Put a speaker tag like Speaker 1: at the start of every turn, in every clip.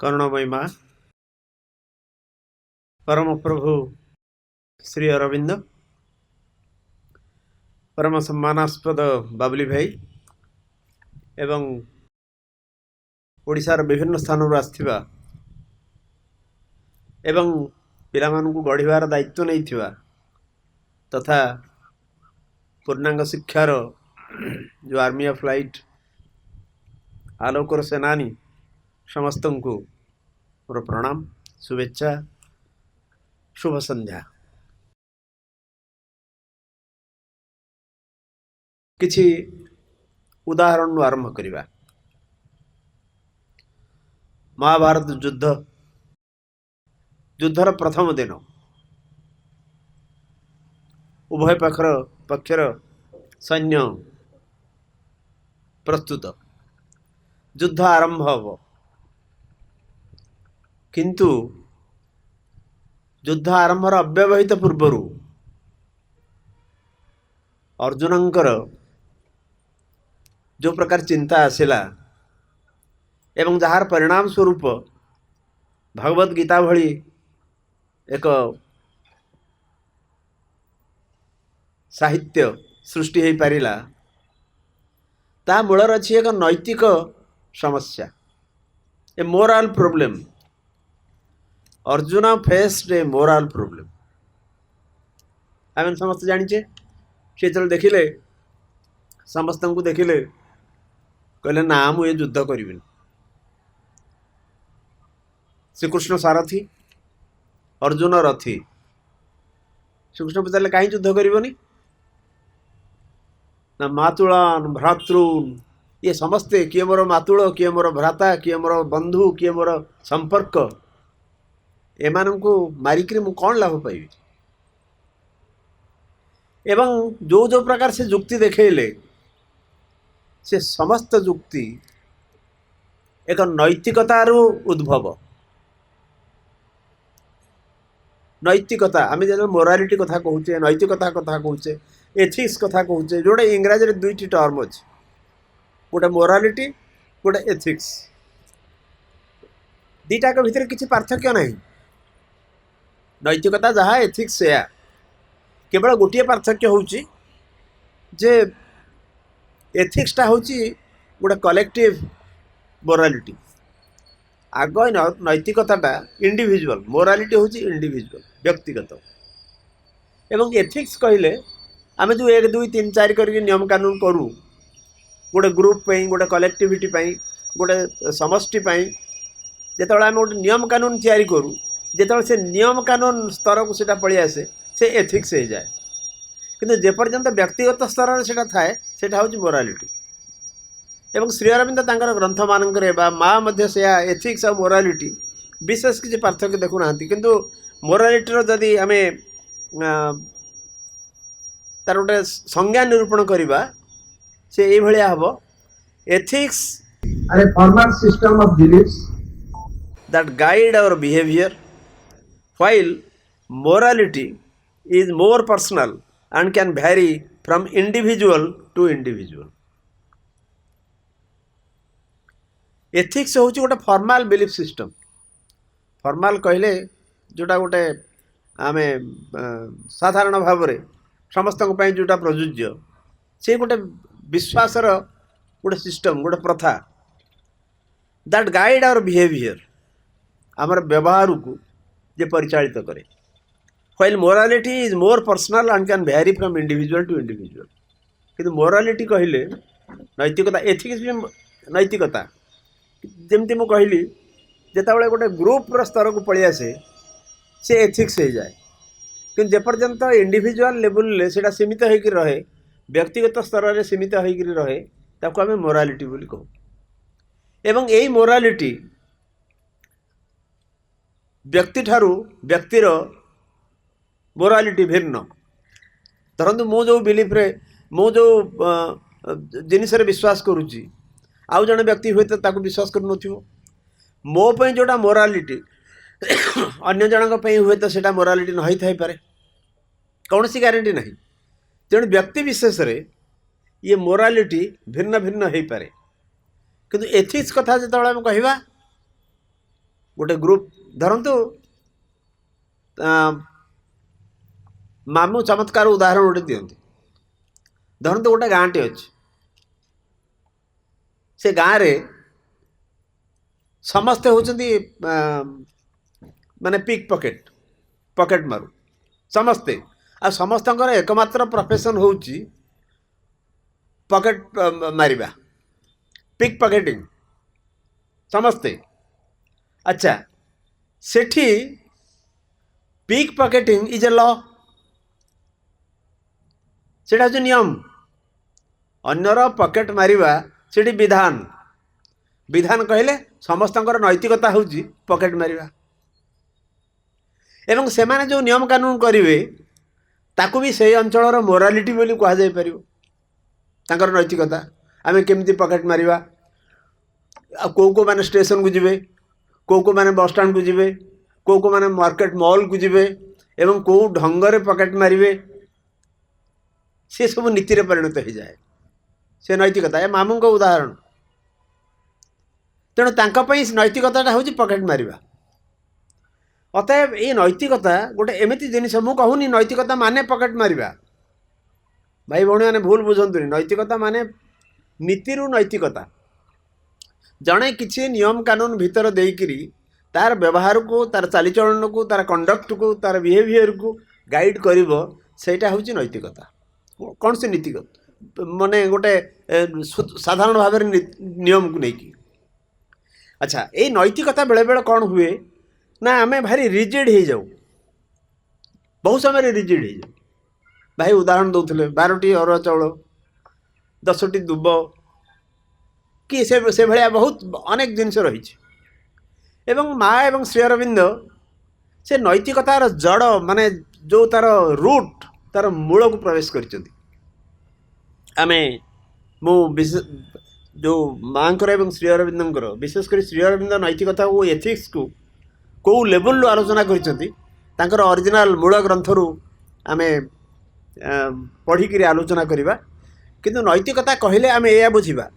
Speaker 1: करुणामयी माँ परम प्रभु श्री अरविंद परम सम्मानास्पद बाबुली भाई एवं ओडिशार विभिन्न स्थान आसथिबा एवं पिलामानंकु गढ़िबार दायित्व नहीं तथा पूर्णांग शिक्षार जो आर्मी ऑफ लाइट आलोकर सेनानी समस्त को मोर प्रणाम शुभेच्छा शुभ संध्या। किछि उदाहरण आरंभ करिबा। महाभारत युद्धर प्रथम दिन उभय पक्षर सैन्य प्रस्तुत युद्ध आरंभ हब किंतु युद्ध आरंभर अव्यवहित पूर्वर अर्जुनंकर जो प्रकार चिंता आसिला एवं जार परिणाम स्वरूप भगवत गीता भली एक साहित्य सृष्टि हो पारिला ता मूलर अच्छी एक नैतिक समस्या ए मोराल प्रॉब्लम। अर्जुन फेस्ड ए मोराल प्रॉब्लम। आम समस्त जानिचे से जो देखिले समस्त को देखिले कहले ना मुझे युद्ध करी। श्रीकृष्ण सारथी अर्जुन रथी। श्रीकृष्ण पचारे कहीं युद्ध करनी ना मातुलान भ्रातृन ये समस्ते किए मोर मातुल किए मोर भ्राता किए मोर बंधु किए मोर संपर्क एमान को मारिक मु कौन लाभ पाइबी। एवं जो जो प्रकार से जुक्ति देखले से समस्त जुक्ति एक नैतिकतार उद्भव। नैतिकता आम जो मोरालिटी कथा कहूचे नैतिकता कथा कहूचे एथिक्स कथा कहूचे जोड़े इंग्राजी रे दुईटी टर्म अच्छे गोटे मोरालिटी गोटे एथिक्स दीटा के भितर किसी पार्थक्य नहीं। नैतिकता जहाँ एथिक्स से केवल गोटे पार्थक्य होची जे एथिक्सटा होची गोटे कलेक्टिव मोरालिटी आग नैतिकताटा इंडिविजुअल मोरालिटी होची इंडिविजुअल व्यक्तिगत एवं एथिक्स कहले आम जो 1 2 3 4 करके नियम कानून करूँ गोटे ग्रुप पे गोटे कलेक्टिविटी गोटे समष्टि जिते आम गोटे नियम कानून तैयारी करूँ जिते से नियम कानून स्तर को सीटा पलि आसे से एथिक्स हो जाए किंतु जेपर्यंत व्यक्तिगत स्तर से थाए से हूँ मोरालिटी। एवं श्री अरविंद तांकर ग्रंथ मानक माँ मध्य से एथिक्स और मोरालिटी विशेष किसी पार्थक्य देखुना किंतु मोरालिटीर जदि आम तार गोटे संज्ञा निरूपण करवा से ये भलिया हबो ethics are a formal system of beliefs that guide our behaviour while morality is more personal and can vary from individual to individual. Ethics हूँ गोटे फॉर्मल बिलीफ सिस्टम। फॉर्मल कहले जोटा गोटे आम साधारण भाव में समस्त जोटा प्रযোज्य से गोटे विश्वासर गोटे सिस्टम गोटे प्रथा दैट गाइड आवर बिहेवियर आमर व्यवहार को जे परिचालित करे। While morality is more personal and can vary from individual to individual. किंतु मोरालिटी कहले नैतिकता एथिक्स भी नैतिकता जमती मु कहली जिते गोटे ग्रुपर स्तर को पलि आसे से एथिक्स हो जाए कि जेपर्यंत इंडिविजुअल लेवल से सीमित होकर रहे व्यक्तिगत स्तर में सीमित होकर रहे ताको आम मोरालिटी बोली कहू। एवं यही मोरालिटी व्यक्ति ठारू व्यक्तिर मोरालिटी भिन्न। धरतु मु जो बिलीफ रे मु जो जिनिस रे विश्वास करुच्ची आउ जन व्यक्ति हुए तो ताको विश्वास कर नथिबो मो पे जोटा मोरालिटी अन्य जनक पे हुए तो सेटा मोरालिटी न होई पारे कौन सी गारंटी नहीं। तेणु व्यक्ति विशेष रे ये मोरालिटी भिन्न भिन्न हो पारे किंतु एथिक्स कथा जो कहवा गोटे ग्रुप धरतु मामू चमत्कार उदाहरण गोटे दिखती धरतु गोटे गाँटे अच्छे से गाँव में समस्ते होचंदी माने पिक पॉकेट मारू समस्ते आ समस्तंकर एकमात्र प्रोफेशन होची पॉकेट मारिबा पिक पॉकेटिंग समस्ते। अच्छा सेठी pickpocketing is a law सेटा जो नियम अन्यर पॉकेट मारिबा सेठी विधान विधान कहले समस्तंकर नैतिकता होची पॉकेट मारिबा एवं सेमाने जो नियम कानून करिवे ताकू भी से अंचल मोरालिटी बोली कह जाय परिबो तांकर नैतिकता आमे केमती पॉकेट मारिबा को माने स्टेशन को जिवे को माने बस स्टैंड को जिवे को माने मार्केट मॉल को जिवे एवं को ढंगरे पॉकेट मारिबे से सब नीति रे परिणत हो जाए से नैतिकता ए मामू को उदाहरण तेणु तांका पई नैतिकताटा होची पॉकेट मारिबा। अतएव ये नैतिकता गोटे एमती जिनिस मु कहूनी नैतिकता माने पॉकेट मारिबा भाई भौणी मैंने भूल बुझंतुनी नैतिकता माने नीतिरु नैतिकता जड़े किसी नियम कानून भितर देकरी तार व्यवहार को तार चालीचलन को तार कंडक्ट को तार बिहेवियर को गाइड करिवो सेटा होची नैतिकता कौन से नीति माने गोटे साधारण भाव नियम को लेकिन। अच्छा ये नैतिकता बेले बेले कौन हुए ना आमे भारी रिजिड हो जाऊ बहुत समय रिजिड हो जाऊ भाई उदाहरण दौले 12टी अरुआ चाउल 10टी दुब कि से भाया बहुत अनेक जिनस रही एवं माँ एवं श्री अरविंद से नैतिकतार जड़ माने जो तार रूट तार मूल को प्रवेश कर जो माँकर एवं श्री अरविंदर विशेषकर श्री अरविंद नैतिकता और एथिक्स को कौ लेवल आलोचना कर ओरिजिनल मूल ग्रंथरू आमे पढ़िकी आलोचना करवा किंतु नैतिकता कहले आम या बुझा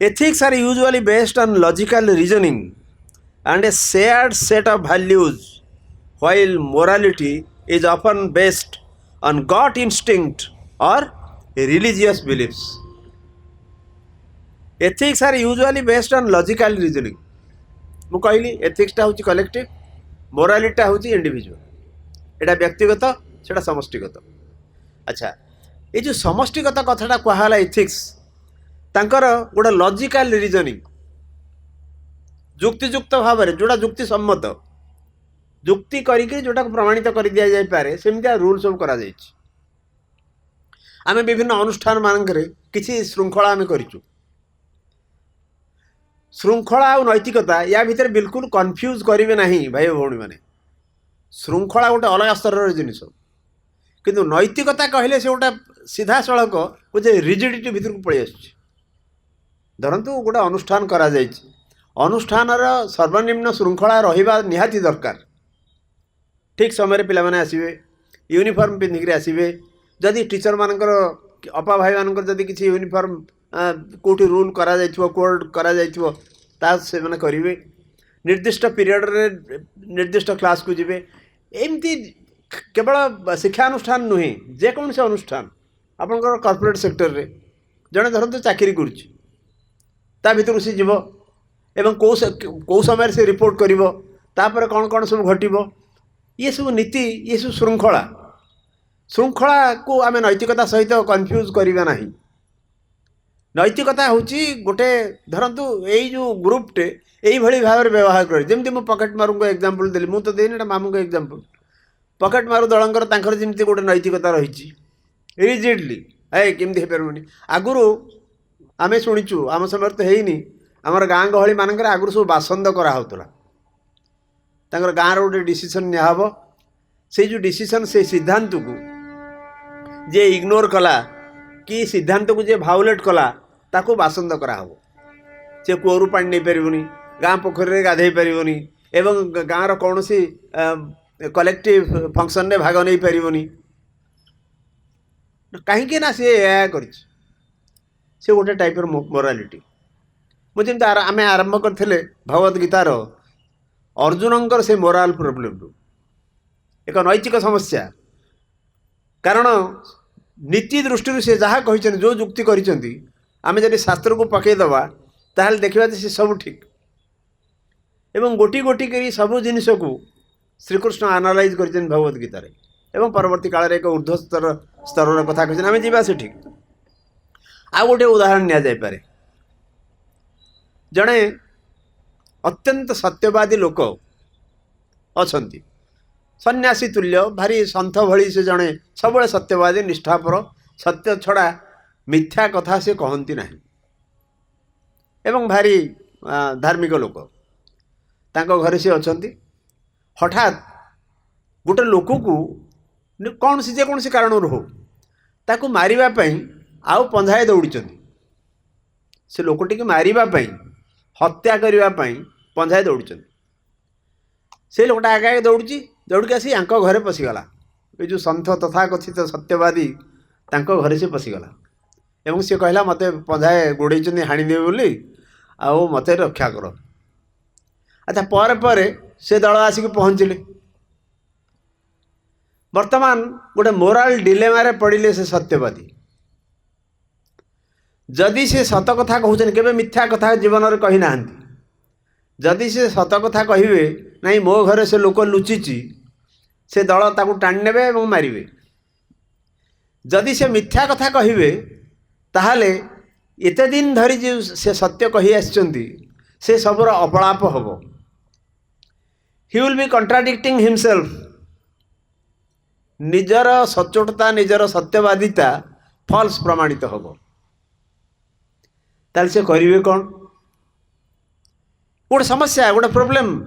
Speaker 1: ethics are usually based on logical reasoning and a shared set of values while morality is often based on gut instinct or religious beliefs. Ethics are usually based on logical reasoning. मु कहली ethics टा होची collective morality टा होची individual एटा व्यक्तिगत सेटा समष्टिगत। अच्छा ये जो समष्टिगत कथाटा कहला एथिक्स तांकर गोटे लॉजिकल रीजनिंग जुक्तियुक्त भाव में जोड़ा जुक्ति सम्मत जुक्ति करके जोटा प्रमाणित कर दि जाए सेमती रूल सब करा आमे विभिन्न अनुष्ठान मानक किसी श्रृंखला आम करूँ श्रृंखला और नैतिकता या भितर बिल्कुल कन्फ्यूज करेंगे ना भाई भौणी मैंने श्रृंखला गोटे अलग स्तर जिनिस किंतु नैतिकता कहले से गोटे सीधा सड़क गोटे रिजिडिटी भितर को पलि आस धरतु गोटे अनुष्ठान करा अनुष्ठान सर्वनिम्न श्रृंखला रहिबा निहाती दरकार ठीक समय पिला माने आसीबे यूनिफॉर्म पिंधिक आसीबे जदि टीचर मानकर अपा भाई मानकर जदि किसी यूनिफॉर्म कोठी रूल करा जाइथिबो कोड करा जाइथिबो ता से माने करिवे निर्दिष्ट पीरियड रे निर्दिष्ट क्लास को जिवे एमती केवल शिक्षा अनुष्ठान नुहे जे कौन से अनुष्ठान आपनकर कॉर्पोरेट सेक्टर रे जने धरतो चाकरी करूची ता भितर से जीव एवं कौ समय से रिपोर्ट करिवो तापर कौन कौन सब घटिबो ये सब नीति ये सब श्रृंखला श्रृंखला को आम नैतिकता सहित कन्फ्यूज करिबा नाही। नैतिकता होची गोटे धरतु यही जो ग्रुपटे यही भली भाव में व्यवहार कर जमी मु पॉकेट मारू को एग्जांपल देली मु तो देनी मामू को एग्जांपल पॉकेट मारू दलंकर तांकर जमी गोटे नैतिकता रही रिजिडली ए केमती हेपरबनी आगुरु आमे शुणीचु आम समय तो हेनी आमर गाँ गहली मानक आगुरी सब बासंद कराला गाँव रोटे डिसीजन निहब से जो डिसीजन से सिद्धांत को जे इग्नोर कला कि सिद्धांत को जे भाउलेट कला ताको बासंद कराहब से कूअरु पानी नहीं पारबनी गाँ पोखरी गाधे पारबनी एवं गाँव कौन सी कलेक्टिव फंक्शन रे भाग नहीं पारबनी कहीं ना सी कर गोटे टाइप मोरालिटी मुझे आम आरंभ करते भगवद गीतार अर्जुनंकर से मोराल प्रोब्लेम एक नैतिक समस्या कारण नीति दृष्टि से जहाँ कही जो जुक्ति करिसेंती आमे जदि शास्त्र को पकईदबा ताहले देखा से सब ठीक एवं गोटी गोटी करी सब जिनस को श्रीकृष्ण आनालाइज कर भगवत गीतार एवं परवर्ती काल एक ऊर्ध्व स्तर कथा कही आम जा से ठीक आ गोटे उदाहरण नि जापे जड़े अत्यंत सत्यवादी लोक अच्छा सन्यासी तुल्य भारी सन्थ भली से जड़े सब सत्यवादी निष्ठापर सत्य छड़ा मिथ्या कथा से कहती ना एवं भारी धार्मिक लोक तांको घरे से अच्छा हठात गोटे लोक को कौन सी जेकोसी कारण हो ताकू मारिबापी आउ पंझाए दौड़ी से लोकटी की मारिबापी हत्या करने पंझाए दौड़ी से लोकटा आगे आगे दौड़ी दौड़िक आसी घरे पशिगला ये जो सन्थ तथा कथित सत्यवादी तांको घरे से पशिगला एवं सी कहला मत पंझाए गोड़े हाणीदे बोली आओ मत रक्षा कर। अच्छा पर से दल आसिक पहुँचले वर्तमान गोटे मोराल डिलेमारे पड़े से सत्यवादी जदि से सत कथा कहते केवे मिथ्या कथा जीवन में कही ना जदि से सत कथा कहे नहीं मो घर से लोक लुचिची से दल ताकू टाणी नेबे एवं मारिबे जदि से मिथ्या कथा कहे ताहले एते दिन धरी जो से सत्य कही आछंती से सबर अपलाप हम ही विल बी कंट्राडिक्टिंग हिमसेल्फ निजर सचोटता निजर सत्यवादिता फॉल्स प्रमाणित हम ताल से करेंगे कौन गोटे समस्या गोटे प्रोब्लेम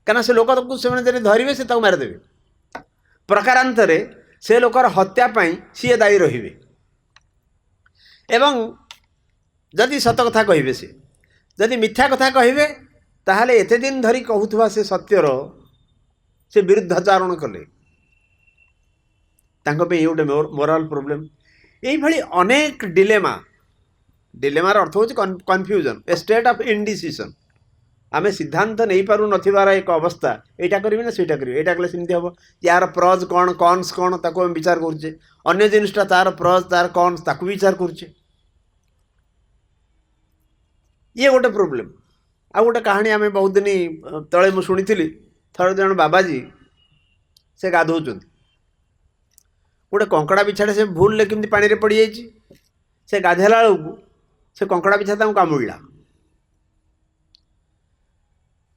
Speaker 1: क्या से लोक से धरवे से मारिदेवे प्रकारांतरे से लोकर हत्या सी दायी रे एवं जदि सत कथा कहे से जदि मिथ्या कथा कहे ताहले एते दिन धरी कहूथुवा से सत्यर से विरुद्धाचारण कले तांको पे गोटे मोराल प्रोब्लेम यही अनेक डिलेमार अर्थ हो कन्फ्यूजन ए स्टेट ऑफ इनडिसिजन आमे सिद्धांत नहीं पारु नथिबार एक अवस्था एटा करिवे ना सेटा करिवे एटा कले सिमती हबो यार प्रॉज कौन कॉन्स कौन ताको हम विचार करछे अन्य जिनिसटा तार प्रॉज तार कॉन्स ताको विचार करछे ये गोटे प्रोब्लेम आ गोटे कहानी आमे बहुत दिन तले मु शुणी थर जन बाबाजी से गाधौचंती गोटे कंकड़ा बिछाड़े से भूल ले केमती पानी रे पड़ी जाइए से गाधेला बेलू से कंकड़ा बिछा कामुड़ा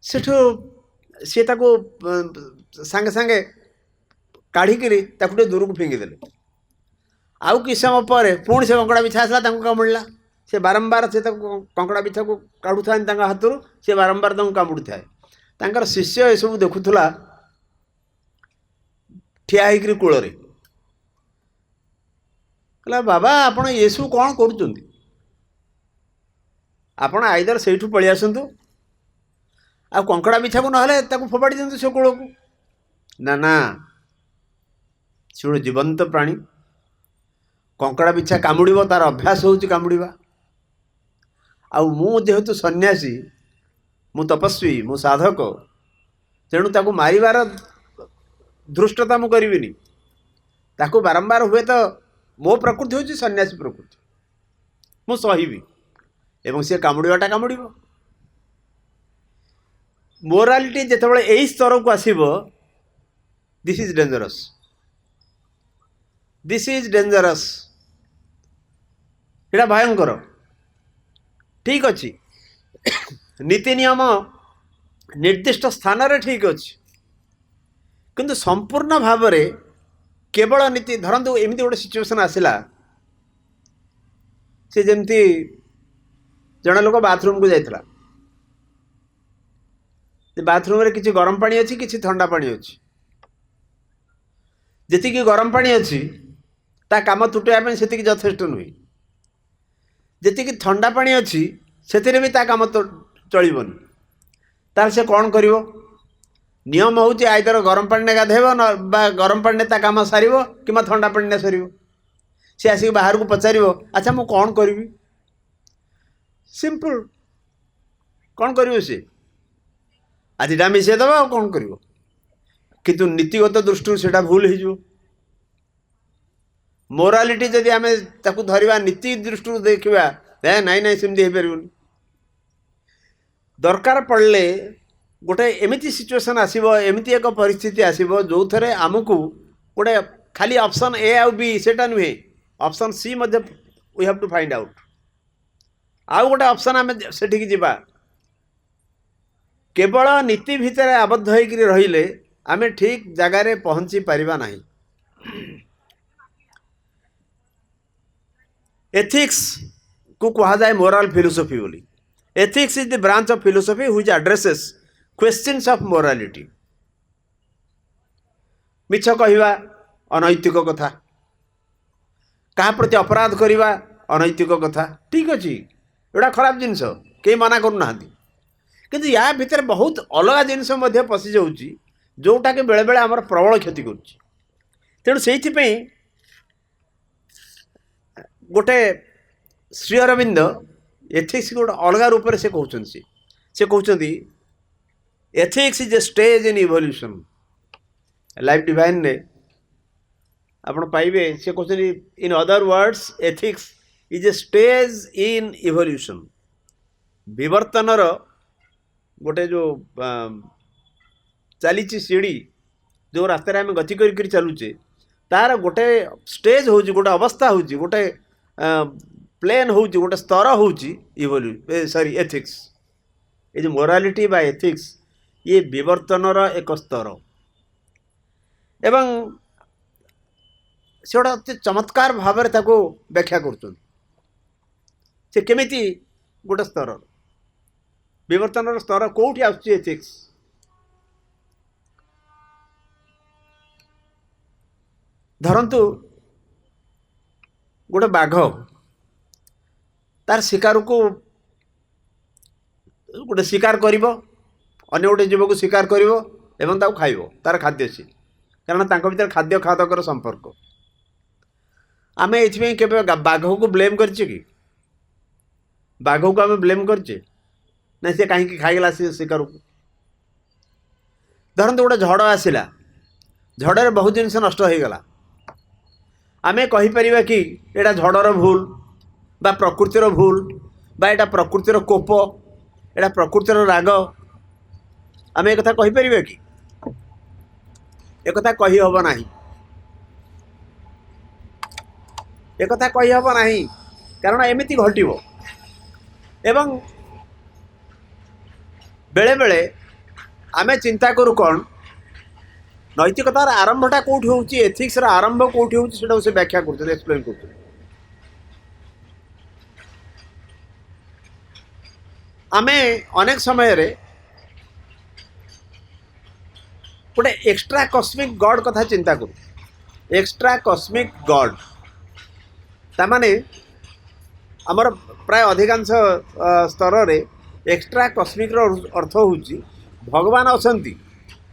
Speaker 1: सेठू सी सांगे सांगे काढ़िकी दूर को फिंगिदेले आउ कि समय पर पुणी से कंकड़ा बिछा आसला कामुड़ा से बारंबार से कंकड़ा बिछा को काढ़ु था हाथ से बारंबार कामुड़ी थाए शिष्य ये सब देखुला ठिया होकर कूल कहला बाबा आपण ये सब कौन करुँच आपण आईदर से पलि आसतु आ कंकड़ा बिछा को ना फोपाड़ी दिंतु से कूल को ना ना से जीवंत प्राणी कंकड़ा बिछा कामुड़ तार अभ्यास होची कामुड़ा आउ जेहेतु सन्यासी मु तपस्वी मु साधक तेणु ताकू मारिबार धृष्टता मु करिविनी ताकू बारंबार हुए तो मो प्रकृति होची सन्यासी प्रकृति मु सहिबी एवं सी कामुड़ाटा कामुड़ मोरालिटी जितेबाला यही स्तर को आसीबो दिस इज डेंजरस एटा भयंकर ठीक अच्छी नीति नियम निर्दिष्ट स्थान रे ठीक अच्छी किंतु संपूर्ण भाव में केवल नीति धरतु एमती गोटे सिचुएसन आसला सी जमती जड़े लोक बाथरूम को जाइला बाथरूम रे किसी गरम पानी अच्छी किसी ठंडा पानी अच्छी जी गरम पानी अच्छी ता काम तुटाइबा से यथेष्ट नुहे जी ठंडा पानी अच्छी से भी ता काम चलबनी तार से कौन कर नियम हूँ आइदर गरम पानी गाधेब न गरम पानी ता काम सार कि ठंडा पानी सर सी आसिक बाहर को पचार अच्छा मु कौन करी सिंपल कौन कर सी ଆଜିଟା ମିଶାଇଦେବା ଆଉ କ'ଣ କରିବ। କିନ୍ତୁ ନୀତିଗତ ଦୃଷ୍ଟିରୁ ସେଇଟା ଭୁଲ ହେଇଯିବ। ମୋରାଲିଟି ଯଦି ଆମେ ତାକୁ ଧରିବା ନୀତି ଦୃଷ୍ଟିରୁ ଦେଖିବା, ନାଇଁ ନାଇଁ ସେମିତି ହେଇପାରିବନି। ଦରକାର ପଡ଼ିଲେ ଗୋଟେ ଏମିତି ସିଚୁଏସନ୍ ଆସିବ, ଏମିତି ଏକ ପରିସ୍ଥିତି ଆସିବ ଯେଉଁଥିରେ ଆମକୁ ଗୋଟେ ଖାଲି ଅପସନ୍ ଏ ଆଉ ବି ସେଇଟା ନୁହେଁ, ଅପସନ୍ ସି ମଧ୍ୟ we have to find out. आउ गोटे ऑप्शन आम सेठिकी ଯିବା। केवल नीति भितर आबद्ध होकर रहिले आमे ठीक जगार पहुँची पारिबा नहीं। एथिक्स को कहा जाए मोरल फिलोसफी बोली। Ethics is the branch of philosophy which addresses questions of morality. मिछ कहवा अनैतिक कथा, क्या प्रति अपराध करवा अनैतिक कथा, ठीक अच्छे एटा खराब जिनस कई मना करूना, किंतु या भितर बहुत अलग जिनस पशि जाऊँगी जोटा कि बेले बेले आमर प्रबल क्षति करुच्ची। तेणु से गोटे श्री अरविंद एथिक्स गोटे अलग रूप से कहते, से कहते ethics is a stage in evolution. Life divine ने आपण पाइबे से कहते in other words ethics is a stage in evolution. विवर्तनर गोटे जो चली सीढ़ी जो रास्ते आम गति कर चलुचे तार गोटे स्टेज हो गोटे अवस्था हो गोटे प्लेन हो गोटे स्तर हो सॉरी एथिक्स। ये जो मोरालिटी बा एथिक्स ये विवर्तनर एक स्तर एवं से गोटे अति चमत्कार भाव में ताको व्याख्या कर केमिति गोटे स्तर विवर्तनर स्तर कौटी आसुची एथिक्स। धरतु गोटे बाघ तार शिकार को गोटे शिकार कर अन्य गोटे जीव को शिकार कर खाइब तार खाद्य सी कारण तांको भीतर खाद्य खादकर संपर्क। आम ये बाघ को ब्लेम करछे कि बाघ को आम ब्लेम करछे ना सी कहीं खाईगला से शिकार को। धरतु गोटे झड़ आसला झड़े बहुत जिन नष्ट हो गला आमे कहीपर कि एटा झड़र भूल बा प्रकृतिर भूल बा एटा प्रकृतिर कोप एटा प्रकृतिर राग आमे एक कथा कहीपर कि एक कथा कही हब नाही। एक कथा कही हब नाही कारण एमिति घटिबो एवं बेले बेले आमे चिंता करू कौन नैतिकतार आरंभटा कौटी हो एथिक्स आरंभ कौटी हो से व्याख्या कर एक्सप्लेन कर। आमे अनेक समय रे गोटे एक्स्ट्रा कस्मिक गॉड कथा चिंता करू। एक्स्ट्रा कस्मिक गॉड तामाने आमर प्राय अधिकांश स्तर रे एक्स्ट्रा कस्मिक रो अर्थ होउची भगवान अछंती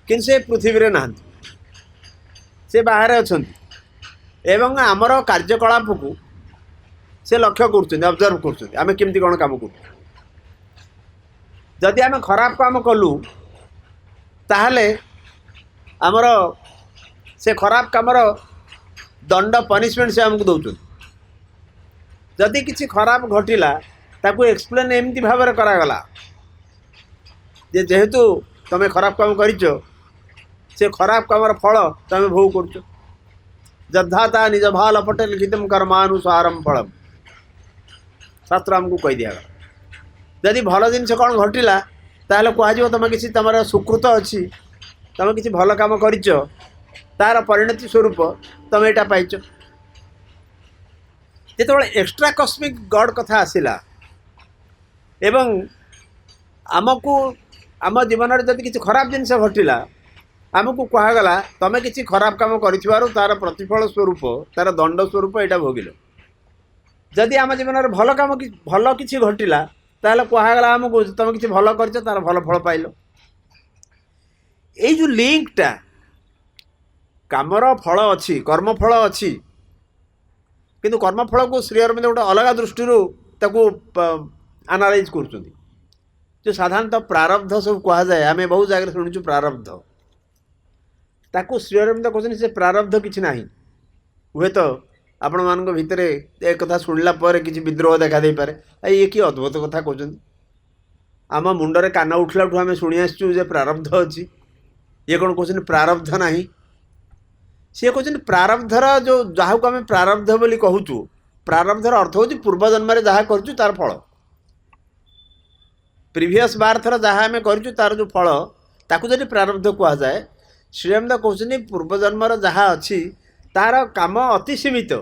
Speaker 1: किंतु से पृथ्वी रे नाहंती, से बाहर अछंती एवं आमर कार्यकलाप को से लक्ष्य कर ऑब्जर्व कर आम केमती कौन काम कर। जदि आम खराब काम कलु ताहले आमर से खराब कामर दंड पनिशमेंट से आमको दौरान। जदि किसी खराब घटिला ताकू एक्सप्लेन एमती भाव में करागला जेहेतु तुम खराब काम कर से खराब काम फल तुम भोग कर जद्धाता निज भाल पटे लिखितम कर्मानुसारम फलम शास्त्र आमको कही दिया। जदि भल जिन कौन घटिला ताहले कह तुम किसी तुम सुकृत अच्छी तुम किसी भल काम कर तार परिणति स्वरूप तुम यहाँ पाइच। जिते एक्स्ट्रा कस्मिक गॉड कथा आसला एवं आमको आम जीवन में जब किसी खराब जिनस घटिला आमको कहगला तुम किसी खराब काम कर तार प्रतिफल स्वरूप तार दंड स्वरूप यहाँ भोगिल। जदि आम जीवन में भल काम भल किसी घटिला ताहले कहगला आमको तुम किसी भल कर तार भल फल पाइल। ये जो लिंकटा कामर फल अच्छी कर्मफल अच्छी किंतु कर्मफल को श्री अरविंद गोटे अलग दृष्टि एनालाइज कर जो साधारणतः प्रारब्ध सब कह जाए आम बहुत जगह शुणुचु प्रारब्ध ताकू श्री अरविंद कहते से प्रारब्ध किसी ना हुए तो आपण मान भितर एक कथा शुणला किसी विद्रोह देखा दे पारे ये कि अद्भुत कथा कहते आम मुंडरे कान उठला आम शुणी आसचु जे प्रारब्ध अच्छी ये कौन कहते प्रारब्ध ना सी कहते प्रारब्धर जो जहाँ को आम प्रारब्ध बोली कहूँ प्रारब्धर अर्थ हूँ पूर्वजन्म जहाँ करूँ तार फल प्रिवियस बार थर जहाँ आम करूँ तार जो फल ताकू जब प्रारब्ध कह जाए श्रीराम कहते पूर्वजन्मर जहाँ अच्छी तार काम अति सीमित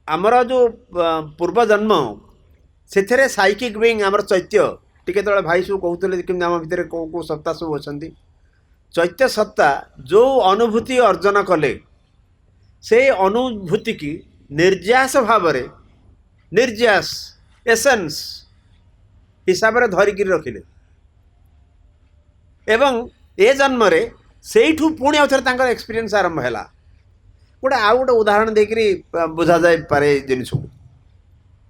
Speaker 1: आमर जो पूर्वजन्म से साइकिक बीइंग आमर चैत्य टिके तले भाई सब कहते कि आम भितर कौ कौ सत्ता सब अच्छा चैत्य सत्ता जो अनुभूति अर्जन कले से अनुभूति की निर्यास भाव निर्यास एसेंस हिसाब से धरिकी रखिले एवं ए जन्म सेठू पुणी आउ थे एक्सपीरियंस आरंभ है गोटे आउ गोटे उदाहरण देकरी बुझा जाए पारे जिन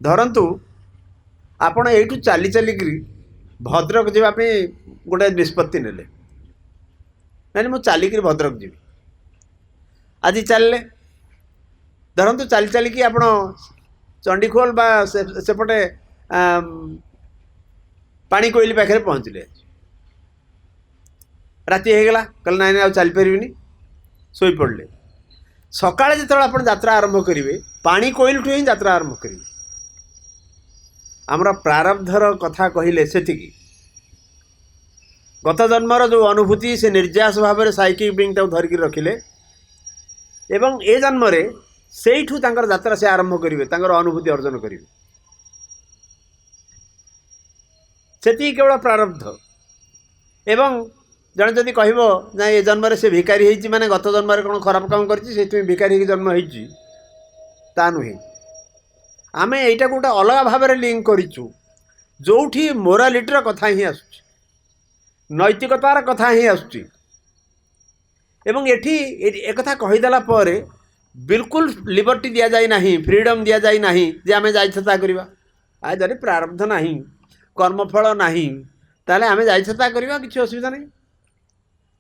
Speaker 1: धरतु आपण यू चली चलिक भद्रक जावाई गोटे निष्पत्ति नेले ना मुझे चलिक भद्रक जी आज चलले धरतु चली चलिक आपण चंडीखोल बा सेपटे पानी कोइली पाखे पहुँचले राति होगला कल नाइन आ चल पारे शोई पड़े सकाଳେ ଯେତେବେଳେ ଆପଣ ଯାତ୍ରା ଆରମ୍ଭ କରିବେ ପାଣି କୋଇଲଠୁ ହିଁ ଯାତ୍ରା ଆରମ୍ଭ କରିବେ ଆମର ପ୍ରାରବ୍ଧର କଥା କହିଲେ ସେତିକି ଗତ ଜନ୍ମର ଯେଉଁ ଅନୁଭୂତି ସେ ନିର୍ଯାସ ଭାବରେ ସାଇକିକ ବିଙ୍ଗ ତାକୁ ଧରିକି ରଖିଲେ ଏବଂ ଏ ଜନ୍ମରେ ସେଇଠୁ ତାଙ୍କର ଯାତ୍ରା ସେ ଆରମ୍ଭ କରିବେ ତାଙ୍କର ଅନୁଭୂତି ଅର୍ଜନ କରିବେ ସେତିକି କେବଳ ପ୍ରାରବ୍ଧ ଏବଂ जड़े जदि कह ना ये जन्म से भिकारी होती माने गत जन्म कौन खराब काम कर भिकारी हो जन्म होता नुहे आम यहीटा गोटे अलग भाव में लिंक करूँ जो मोरालिटर कथा ही आसुची नैतिकतार कथा ही आसुची एवं एठी एक कथा कहीदेला पर बिल्कुल लिबर्टी दि जाए ना फ्रीडम दि जाए ना जे आम जाइछता करवा आ जदि प्रारब्ध ना कर्मफल ना ताले आम जाइछता करवा किसी असुविधा नहीं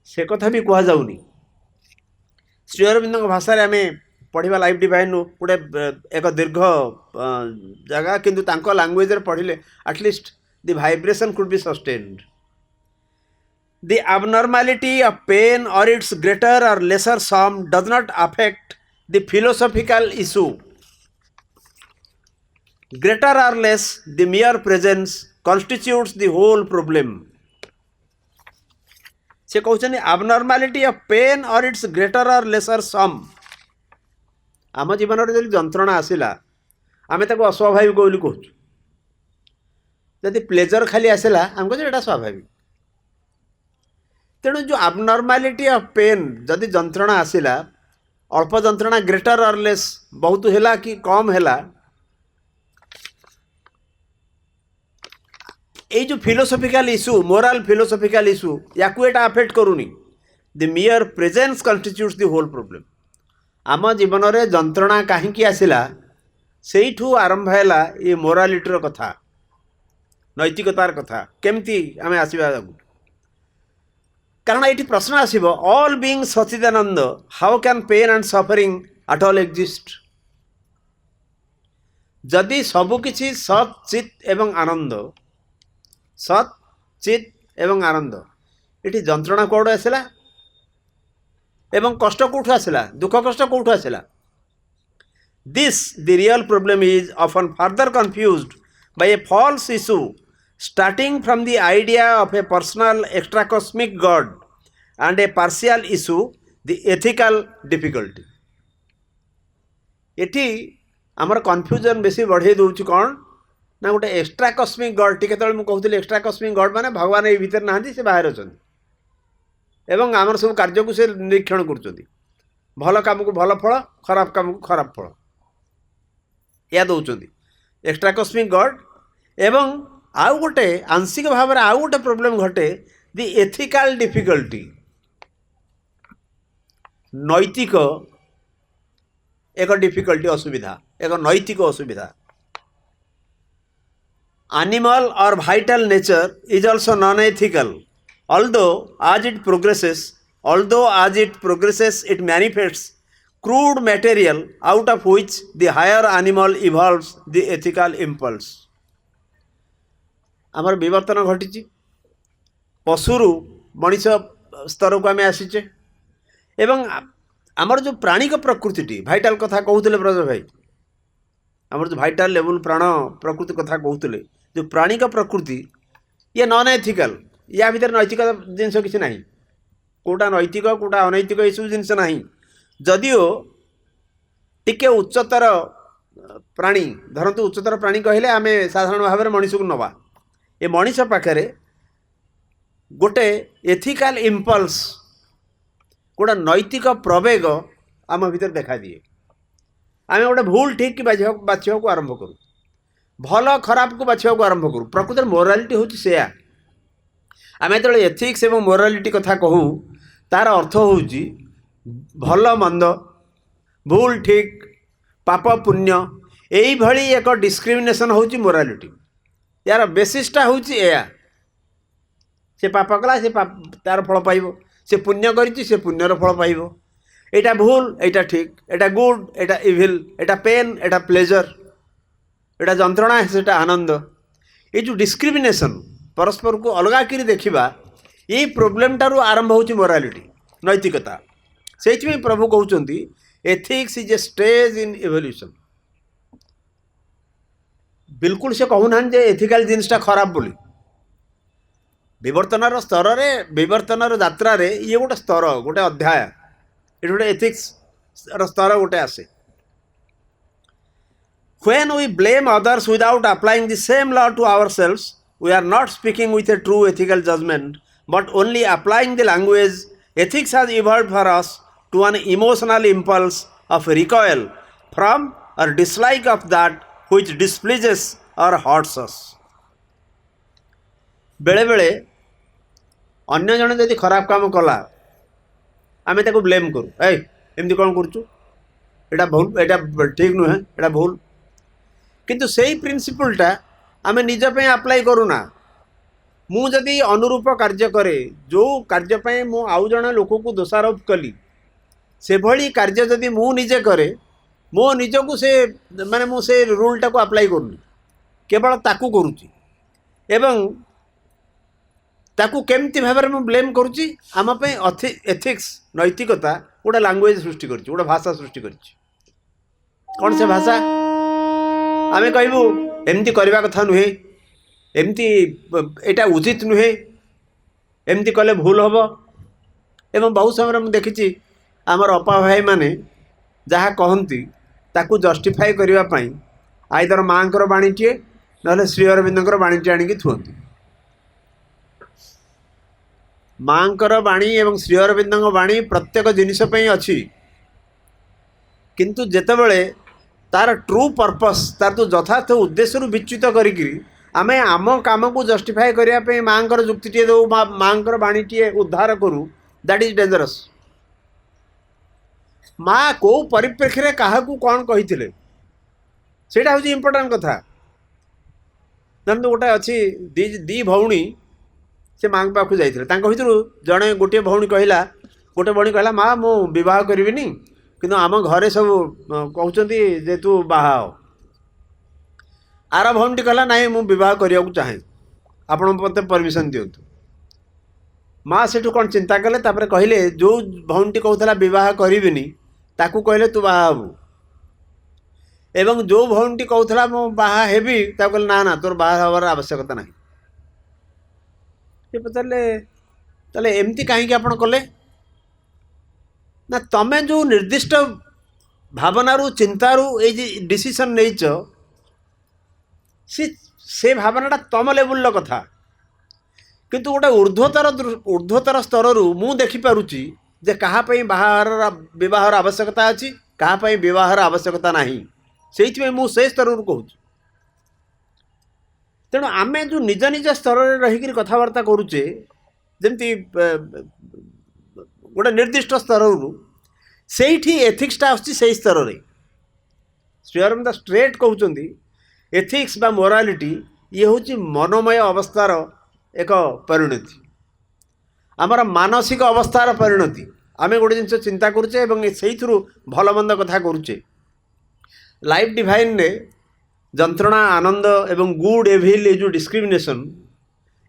Speaker 1: से कथा भी कह जाऊनी श्री अरविंद भाषा आम पढ़ा लाइफ डिवाइन गोटे एक दीर्घ जगह किंतु तांको लैंग्वेज पढ़िले at least the vibration could be sustained the abnormality of pain or its greater or lesser sum does not affect the philosophical issue. Greater or less, the mere presence constitutes the whole problem. से कहते abnormality of pain or its greater or lesser sum आम जीवन में जब जंत्रणा आसला आम ताको अस्वाभाविक बोली कहूँ जदि प्लेजर खाली आसला आमको जो स्वाभाविक तेणु जो abnormality of pain जदि जंत्रणा आसला अल्प जंत्रणा ग्रेटर और लेस बहुत है कि कम है ये जो philosophical issue moral philosophical issue या अफेक्ट करूनी the mere presence constitutes the whole problem आम जीवन में जंत्रणा कहीं आसला सेठू आरंभ है ये मोरालिटीर कथा नैतिकतार कथा केमती आम आसवा कारण ये प्रश्न आसब all being Sachchidananda how can pain and suffering at all exist जदि सबकिछि सत चित एवं आनंद सत चित एवं आनंद ये जंत्रणा कौट आसला एवं कष्ट कौटू आसला दुख कष्ट कौटू आसला this the real problem is often further confused by a false issue starting from the idea of a personal extracosmic God and a partial issue, the ethical difficulty. Eighty आमर कन्फ्यूजन बेसी बढ़े दूँ कौन ना गोटे एक्सट्रा कस्मिक गड T मुझे कहूली extra cosmic गड माने भगवान ये भीतर ना से बाहर अच्छा एवं आमर सब कार्य को से निरीक्षण कर भल काम को भल फल खराब काम को खराब फल या दौरान एक्सट्रा कस्मिक गड एवं आउ गोटे आंशिक भाव में आउ गोटे प्रोब्लेम घटे दि एथिकल डिफिकल्टी नैतिक एक डिफिकल्टी असुविधा एक नैतिक असुविधा animal or vital nature is also non-ethical. Although as it progresses, it manifests crude material out of which the higher animal evolves the ethical impulse. आमर विवर्तन घटी पशुरु मनीष स्तर को आम आसीचे एवं आमर जो प्राणिक प्रकृति भाइटाल कथा कहते ब्रज भाई आमर जो भाइटाल लेवल प्राण प्रकृति कथा कहते जो प्राणिक प्रकृति ये नॉन एथिकल या भीतर नैतिक जिनस किसी ना कौटा नैतिक कौटा अनैतिक ये सब जिनस ना जदिओ टिके उच्चतर प्राणी धरतु उच्चतर प्राणी कहले आम साधारण भाव में मनीष को नवा ये मनीष पाखे गोटे एथिकल इम्पल्स गोटे नैतिक प्रवेग आम भीतर देखा दिए आम गोटे भूल ठीक कि बाछा को आरंभ करूँ भल खराब को बाछा को आरंभ करूँ प्रकृत मोरालिटी हूँ से आम जो एथिक्स एवं मोरालिटी कथा कहूँ तार अर्थ हूँ भल मंद भूल ठीक पाप पुण्य यही एक डिस्क्रिमिनेशन हूँ मोरालिटी यार बेसिसटा हूँ से पाप कला से तार फल पाइब से पुण्य करी से पुण्यर फल पाइब एटा भूल एटा ठीक एटा गुड एटा इविल एटा पेन एटा प्लेजर एटा जंत्रणा सेटा आनंद ये जो डिस्क्रिमिनेशन परस्पर को अलगा करी देखिबा ये प्रोब्लेम टारू आरंभ होची मोरालिटी नैतिकता से प्रभु कहउचंती ethics is a stage in evolution बिल्कुल से कहूना जे एथिकल जिनसटा खराब बोली विवर्तन स्तर रे विवर्तन यात्रा रे ये गोटे स्तर गोटे अध्याय ये गोटे एथिक्स स्तर गोटे आसे when we blame others without applying the same law to ourselves we are not speaking with a true ethical judgement but only applying the language ethics has evolved for us to an emotional impulse of recoil from or dislike of that which displeases or hurts अस बेले बेले अन्य जन जदि खराब काम कला आम ताको ब्लेम करूँ एमती कौन करा भूल एटा ठीक नुहे एटा भूल किंतु सेही प्रिंसिपलटा आम निजपे अप्लाई करूना मु जदि अनुरूप कार्य करे जो कार्य मु आउ जन लोक को दोषारोप कली से भली कार्य जदि मु निजे करे मो निजको से माने मु से रूलटा को अप्लाई करूनी केवल ताकू करुच्ची एवं ताकू केमती भाव में ब्लेम करुच्ची आम एथिक्स नैतिकता गोटे लैंग्वेज सृष्टि कर गोटे भाषा सृष्टि कर कौन से भाषा आम कहबू एमती करवा कथा नुहे एमती एटा उचित नुहे एमती कले भूल हम एवं बहुत समय मुझे देखी आमर अपा भाई माने जहाँ कहती ताकू जस्टिफाई करने आईदर माँ बाणीटे ना श्री अरविंदर बाणीटे आणिकी थुअंती माँकर बाणी एवं श्री अरविंद बाणी प्रत्येक जिनिस अच्छी किंतु जेतेबेले तार ट्रू पर्पस तार तो यथार्थ उद्देश्य विच्युत करी आमे आम काम को जस्टिफाई करने माँकर जुक्ति दो माँकर बाणीटे उद्धार करूँ दैट इज डेंजरस माँ को परिप्रेक्षी में क्या कौन कही से हूँ इम्पोर्टाट कथा जानते गोटे अच्छी दी भौणी से माँ पाखु जाइए भर जड़े गोटे भौणी कहला गोटे भौणी कहला माँ मु बह करी कि आम घरे सब कहते जे तू बाहा आर भौणी कहला ना मु बह करने को चाहे आपण मत परमिशन दिंतु माँ से कौन चिंता कले कहले जो भौणी कहला बह करी ताकू कहले तू बाहबू एवं जो भौणी कहला मु बाहा हेबी कहले ना ना तोर बाहा हबार आवश्यकता ना पचारे ताले एमती कहीं आपण कले ना तमें जो निर्दिष्ट भावनारू चिंतारू ये डिसीजन नहीं से भावनाटा तम लेवल कथा किंतु गोटे ऊर्ध्वतर स्तर मु देखिपारुची जे कहाँ बाहर आवश्यकता अच्छी कहाँ विवाहर आवश्यकता नहीं से मु से स्तर कहूँ तेणु आम जो निज निज स्तर में रहीकि कथबार्ता करुचे जमती गोटे निर्दिष्ट स्तर से एथिक्सटा आसुची से स्तर में श्री अरविंद स्ट्रेट कहते एथिक्स बा मोरालिटी ये हूँ मनोमय अवस्थार एक परिणति आमर मानसिक अवस्थार परिणति आम गोटे जिन चिंता करुचे से भल मंद कथा करुचे लाइफ डिवाइन ने जंत्रणा आनंद एवं गुड एविल ये जो डिस्क्रिमिनेशन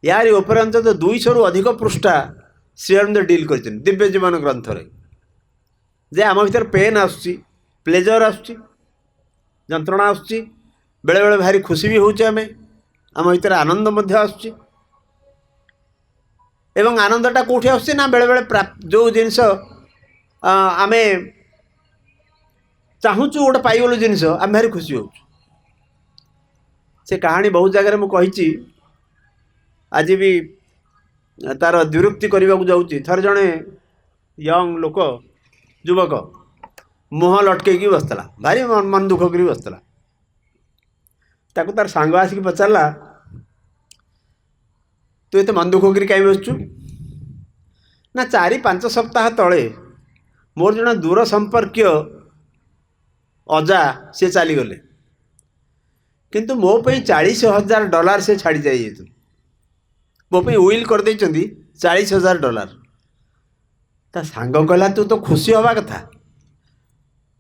Speaker 1: यार ऊपर अंत 200 रु अधिक पृष्ठा श्री अरविंद डील कर दिव्य जीवन ग्रंथ रे जे आम भीतर पेन आसुची प्लेजर आसुची जंत्रणा आसुची बेले बेले भारी खुशी भी होचे आम भीतर आनंद मध्य आसुची एवं आनंदटा कौटी आसुची ना बेले बेले जो जिनस आम चाहूचु गोटे पाइगलु जिनस आम भारी खुशी हो से कहानी बहुत जगह मुझे आज भी तार द्विरुक्ति करने को जाऊँगी थर जड़े यंग लोक युवक मुह लटकई बसला भारी मन दुख कर बसला ताको तार सांग आसिक पचारा तू ये मन दुख कर कहीं बसचु ना 4-5 सप्ताह तले मोर जन दूर संपर्क अजा सी चलीगले किंतु मो पे $40,000 से छाड़ी जाए मो पे विल कर $40,000 ता सांग कहला तू तो खुशी हवा कथा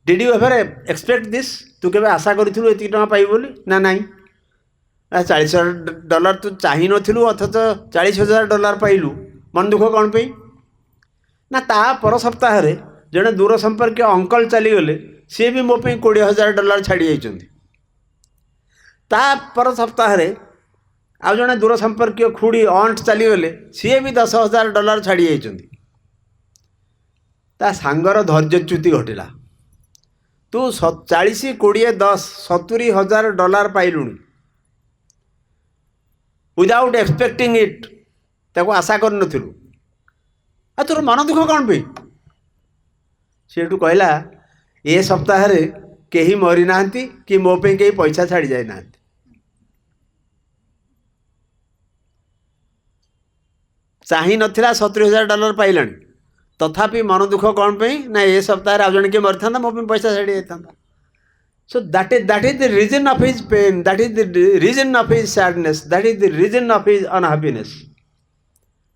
Speaker 1: did you ever expect this तू केबे आशा करूँ ये टका पाइब बोली ना नाई $40,000 तू चाह नु अथच $40,000 पाइलु मन दुख कौन पे ना ता पर सप्ताह जड़े दूर संपर्क अंकल चलीगले सी भी मो पे $20,000 छाड़ी जाइछन्ति ता पर सप्ताह आउ जड़े दूर संपर्क खुड़ी अंट चलीगले सी भी $10,000 छाड़ी जाइछन्ति ता सांगर धैर्यच्युति घटिला तू 40, 20, 10, $70,000 पाइलुणी विदाउट एक्सपेक्टिंग इट ताको आशा कर नथिलु आ तोर मन दुख कौन पे सेठू कहला ए सप्ताह कहीं मरी ना कि मो पे कहीं पैसा छाड़ी जाए ना चाही नथिला $70,000 पाइलानी तथापि मन दुख कौन पे ना ए सप्ताह आज जन किए मरी था मो पे पैसा छाड़ी जाता so that is the reason of his pain that is the reason of his sadness that is the reason of his unhappiness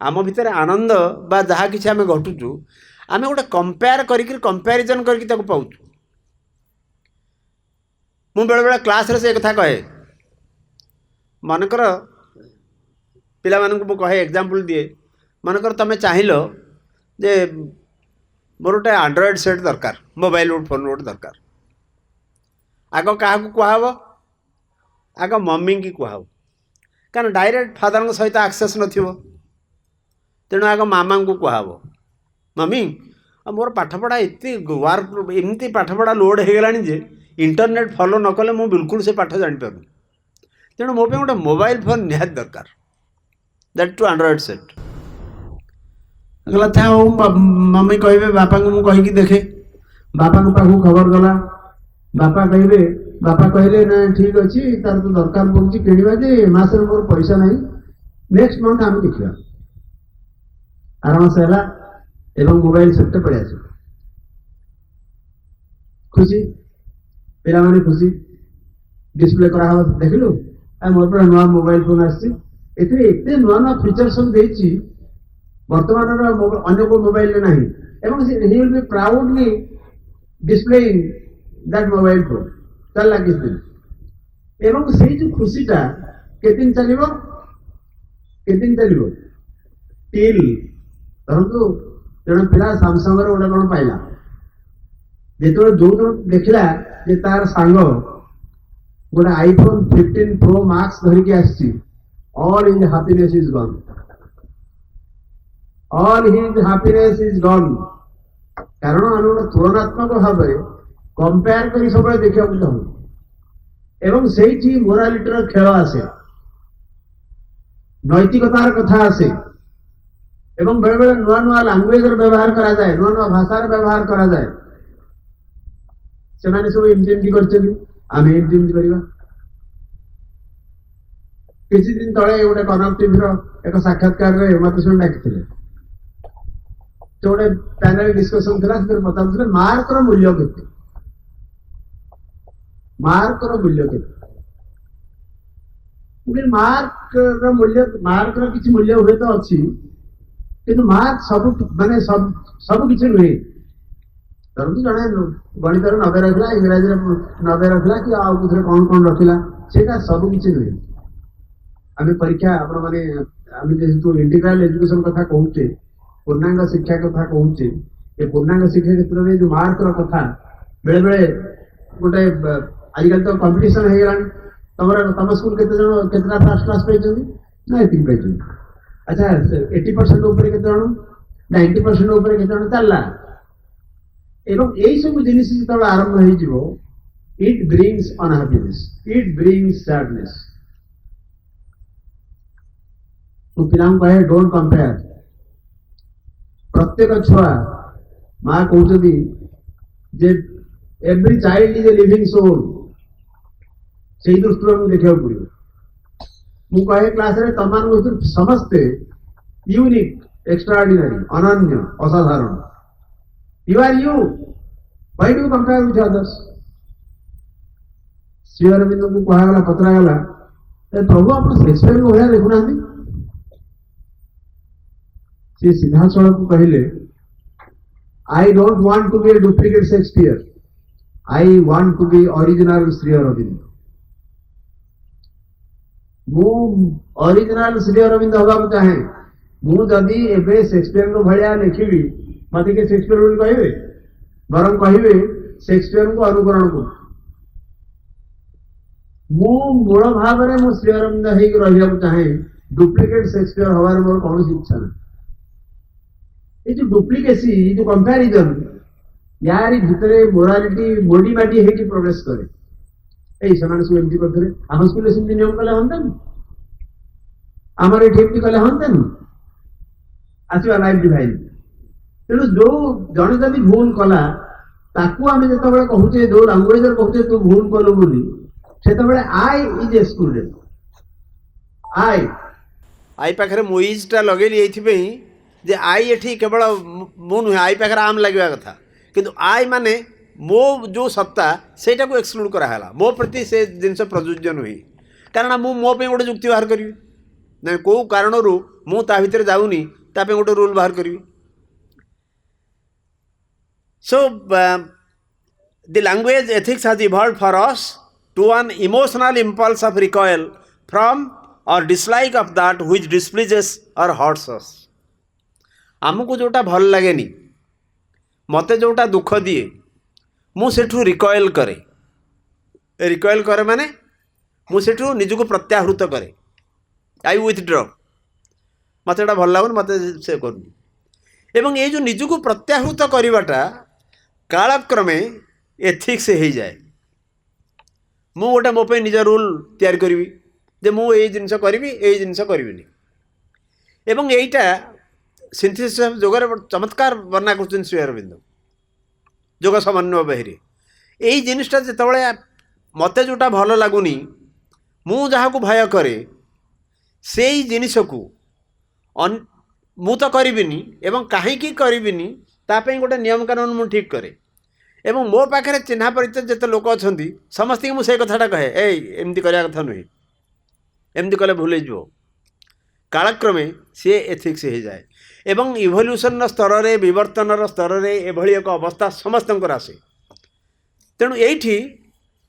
Speaker 1: आम भितर आनंद बा जहाँ किसी आम घटुचु आम गोटे कंपेयर कंपेरिजन करके पाऊँ मु बेले बेले क्लास रे से कथा कहे मनकर पिला मानक मु कहे एग्जांपल दिए मनकर तमे चाहिलो जे मोर गोटे एंड्रॉइड सेट दरकार मोबाइल फोन गोटे दरकार आग क्या कहब आग मम्मी की कहब कारण डायरेक्ट फादर सहित आक्सेस नथिबो तेणु आग मामा को कहब मम्मी मोर पाठपढ़ा एति वार्क एमती पाठपढ़ा लोड हो गलानी जे इंटरनेट फॉलो न कले मु बिल्कुल से पाठ जानी पारु तेणु मो पे गोटे मोबाइल फोन निहात दरकार दैट टू एंड्रॉइड सेट गला था मम्मी कहे बापा को मुझे कहीकि देखे बापा को पाखु खबर गला बापा कहले ना ठीक अच्छे तार तो दरकार पड़ी किणवा जे मासर मोर पैसा ना नेक्स्ट मंथ आम देखा आराम से है एवं मोबाइल सेट पड़े आस खुशी पिला माने खुशी डिस्प्ले करा देखलु मोर पर नुआ मोबाइल फोन आते नुआ नुआ फीचर सब देती वर्तमान अन्य को मोबाइल ना he will be proudly displaying that mobile phone चल किस दिन एवं से जो खुशीटा केदिन चलो टिल धरतु जन पिला सामसंग गोटे कौन पाइला जो जो देखला जे तार सांग गोटे आईफोन 15 प्रो मैक्स धरिकी आसी all his happiness is gone all his happiness is gone कारण आम गोटे तुलनात्मक भाव में कंपेयर कर सब देखा चाहूँ एवं से मोरालिटर खेल आसे नैतिकतार कथा आसे एवं बेले बेले नुआ नुआ लांगुएज व्यवहार करा जाए नुआ नुआ भाषार व्यवहार करा जाए से सब एमती आम एमती करवा किसी दिन तले गोटे कनक टीवी एक साक्षात्कार मत शुणी डाकी गोटे पैनल डिस्कसन था पचार मार्कर मूल्य के मार्कर मूल्य के ମାର୍କର ମୂଲ୍ୟ, ମାର୍କର କିଛି ମୂଲ୍ୟ ହୁଏ ତ ଅଛି, କିନ୍ତୁ ମାର୍କ ସବୁ ମାନେ ସବୁ କିଛି ନୁହେଁ। ଧରନ୍ତୁ ଜଣେ ଗଣିତରେ 90 ରଖିଲା, ଇଂରାଜୀରେ 90 ରଖିଲା, କି ଆଉ କୋଉଥିରେ କଣ ରଖିଲା, ସେଇଟା ସବୁ କିଛି ନୁହେଁ। ଆମେ ପରୀକ୍ଷା ଆପଣ ମାନେ ଆମେ ଯେହେତୁ ଇଣ୍ଟିଗ୍ରାଲ ଏଜୁକେସନ କଥା କହୁଛେ, ପୂର୍ଣ୍ଣାଙ୍ଗ ଶିକ୍ଷା କଥା କହୁଛେ, ଏ ପୂର୍ଣ୍ଣାଙ୍ଗ ଶିକ୍ଷା କ୍ଷେତ୍ରରେ ଯୋଉ ମାର୍କର କଥା ବେଳେ ବେଳେ ଗୋଟେ ଆଜିକାଲି ତ କମ୍ପିଟିସନ ହେଇଗଲାଣି। ତମ ସ୍କୁଲ କେତେଟା ଫାର୍ଷ୍ଟ କ୍ଲାସ ପାଇଛନ୍ତି ନା ଏତିକି ପାଇଛନ୍ତି? ଆଚ୍ଛା 80% ଉପରେ କେତେ ଜଣ, 90% ଉପରେ କେତେ ଜଣ ଚାଲିଲା। ଏବଂ ଏଇ ସବୁ ଜିନିଷ ଯେତେବେଳେ ଆରମ୍ଭ ହେଇଯିବ, ଇଟ୍ ବ୍ରିଙ୍ଗସ୍ ଅନହ୍ୟାପିନେସ୍, ଇଟ୍ ବ୍ରିଙ୍ଗସ୍ ସ୍ୟାଡନେସ୍। ମୁଁ ପିଲାଙ୍କୁ କହେ ଡୋଣ୍ଟ କମ୍ପେୟାର। ପ୍ରତ୍ୟେକ ଛୁଆ, ମା କହୁଛନ୍ତି ଯେ every child is a living soul, ସେଇ ଦୃଷ୍ଟିରୁ ଆମକୁ ଦେଖିବାକୁ ପଡିବ। ମୁଁ କହେ କ୍ଲାସରେ ତମମାନଙ୍କ ଭିତରୁ ସମସ୍ତେ ୟୁନିକ୍, ଏକ୍ସଟ୍ରାଅର୍ଡିନାରୀ, ଅନନ୍ୟ, ଅସାଧାରଣ। You are you. Why do you compare with others? Shri ଅରବିନ୍ଦଙ୍କୁ କୁହାଗଲା, ପଚରାଗଲା, ପ୍ରଭୁ ଆପଣ ସେକ୍ସପିୟରଙ୍କ ଭଳିଆ ଦେଖୁନାହାନ୍ତି? ସେ ସିଧାସଳଖ କହିଲେ, I don't want to be a duplicate Shakespeare. I want to be original Shri Arvind. ମୁଁ ଅରିଜିନାଲ ଶ୍ରୀ ଅରବିନ୍ଦ ହବାକୁ ଚାହେଁ। ମୁଁ ଯଦି ଏବେ ସେକ୍ସପିୟରଙ୍କ ଭଳିଆ ଲେଖିବି, ମତେ କିଏ ସେକ୍ସପିୟର ବୋଲି କହିବେ? ବରଂ କହିବେ ସେକ୍ସପିୟରଙ୍କୁ ଅନୁକରଣ କରୁ। ମୁଁ ମୂଳ ଭାବରେ ମୁଁ ଶ୍ରୀ ଅରବିନ୍ଦ ହେଇକି ରହିବାକୁ ଚାହେଁ। ଡୁପ୍ଲିକେଟ ସେକ୍ସପିୟର ହବାର ମୋର କୌଣସି ଇଚ୍ଛା ନାହିଁ। এই যে ডুপ্লিকেসি, এই যে কম্পারিজন, ইয়ারি ভিতরে মোরালিটি মোডি মাটি ହେଇକି ପ୍ରବେଶ କରେ। ଏଇ ସେମାନେ ସବୁ ଏମିତି କରିଥିଲେ, ଆମ ସ୍କୁଲରେ ସେମିତି ନିୟମ କଲେ ହନ୍ତାନି? ଆମର ଏଠି ଏମିତି କଲେ ହନ୍ତାନି? ଆସିବା ଲାଇଫ ଡିଭାଇନ। ତେଣୁ ଯୋଉ ଜଣେ ଯଦି ଭୁଲ କଲା, ତାକୁ ଆମେ ଯେତେବେଳେ କହୁଛେ, ଯୋଉ ଲାଙ୍ଗୁଏଜରେ କହୁଛେ ତୁ ଭୁଲ କଲୁ ବୋଲି, ସେତେବେଳେ ଆଇ ଇଜ ଏକ୍ସକ୍ଲୁଡେଡ। ଆଇ ପାଖରେ ମୁଇଜଟା ଲଗେଇଲି ଏଇଥିପାଇଁ ଯେ ଆଇ ଏଠି କେବଳ ମୁଁ ନୁହେଁ, ଆଇ ପାଖରେ ଆମ୍ ଲାଗିବା କଥା, କିନ୍ତୁ ଆଇ ମାନେ ମୋ ଯେଉଁ ସତ୍ତା ସେଇଟାକୁ ଏକ୍ସକ୍ଲୁଡ଼ କରାହେଲା। ମୋ ପ୍ରତି ସେ ଜିନିଷ ପ୍ରଯୁଜ୍ୟ ନୁହେଁ, କାରଣ ମୁଁ ମୋ ପାଇଁ ଗୋଟେ ଯୁକ୍ତି ବାହାର କରିବି, ନାଇଁ କେଉଁ କାରଣରୁ ମୁଁ ତା ଭିତରେ ଯାଉନି, ତା ପାଇଁ ଗୋଟେ ରୁଲ୍ ବାହାର କରିବି। So the language ethics has evolved for us to an emotional impulse of recoil from or dislike of that which displeases or hurts us. ଆମକୁ ଯେଉଁଟା ଭଲ ଲାଗେନି, ମୋତେ ଯେଉଁଟା ଦୁଃଖ ଦିଏ, ମୁଁ ସେଠୁ ରିକଏଲ୍ କରେ। ରିକଏଲ୍ କରେ ମାନେ ମୁଁ ସେଠୁ ନିଜକୁ ପ୍ରତ୍ୟାହୃତ କରେ। ଆଇ ୱିଥଡ୍ର। ମୋତେ ଏଇଟା ଭଲ ଲାଗୁନି, ମୋତେ ସେ କରୁନି। ଏବଂ ଏଇ ଯେଉଁ ନିଜକୁ ପ୍ରତ୍ୟାହୃତ କରିବାଟା କାଳକ୍ରମେ ଏଥିକ୍ସ ହେଇଯାଏ। ମୁଁ ଗୋଟେ ମୋ ପାଇଁ ନିଜ ରୁଲ୍ ତିଆରି କରିବି ଯେ ମୁଁ ଏଇ ଜିନିଷ କରିବି, ଏଇ ଜିନିଷ କରିବିନି। ଏବଂ ଏଇଟା ସିନ୍ଥେସିସ୍ ଯୋଗରେ ଚମତ୍କାର ବର୍ଣ୍ଣନା କରୁଛନ୍ତି ଶ୍ରୀ ଅରବିନ୍ଦ ଯୋଗ ସମନ୍ୱୟ ବହିରେ। ଏଇ ଜିନିଷଟା ଯେତେବେଳେ ମୋତେ ଯେଉଁଟା ଭଲ ଲାଗୁନି, ମୁଁ ଯାହାକୁ ଭୟ କରେ, ସେଇ ଜିନିଷକୁ ମୁଁ ତ କରିବିନି, ଏବଂ କାହିଁକି କରିବିନି ତା ପାଇଁ ଗୋଟେ ନିୟମ କାନୁନ ମୁଁ ଠିକ୍ କରେ। ଏବଂ ମୋ ପାଖରେ ଚିହ୍ନା ପରିଚିତ ଯେତେ ଲୋକ ଅଛନ୍ତି, ସମସ୍ତଙ୍କୁ ମୁଁ ସେଇ କଥାଟା କହେ, ଏଇ ଏମିତି କରିବା କଥା ନୁହେଁ, ଏମିତି କଲେ ଭୁଲ ହେଇଯିବ। କାଳକ୍ରମେ ସିଏ ଏଥିକ୍ସ ହେଇଯାଏ। ଏବଂ ଇଭଲ୍ୟୁସନର ସ୍ତରରେ, ବିବର୍ତ୍ତନର ସ୍ତରରେ ଏଭଳି ଏକ ଅବସ୍ଥା ସମସ୍ତଙ୍କର ଆସେ। ତେଣୁ ଏଇଠି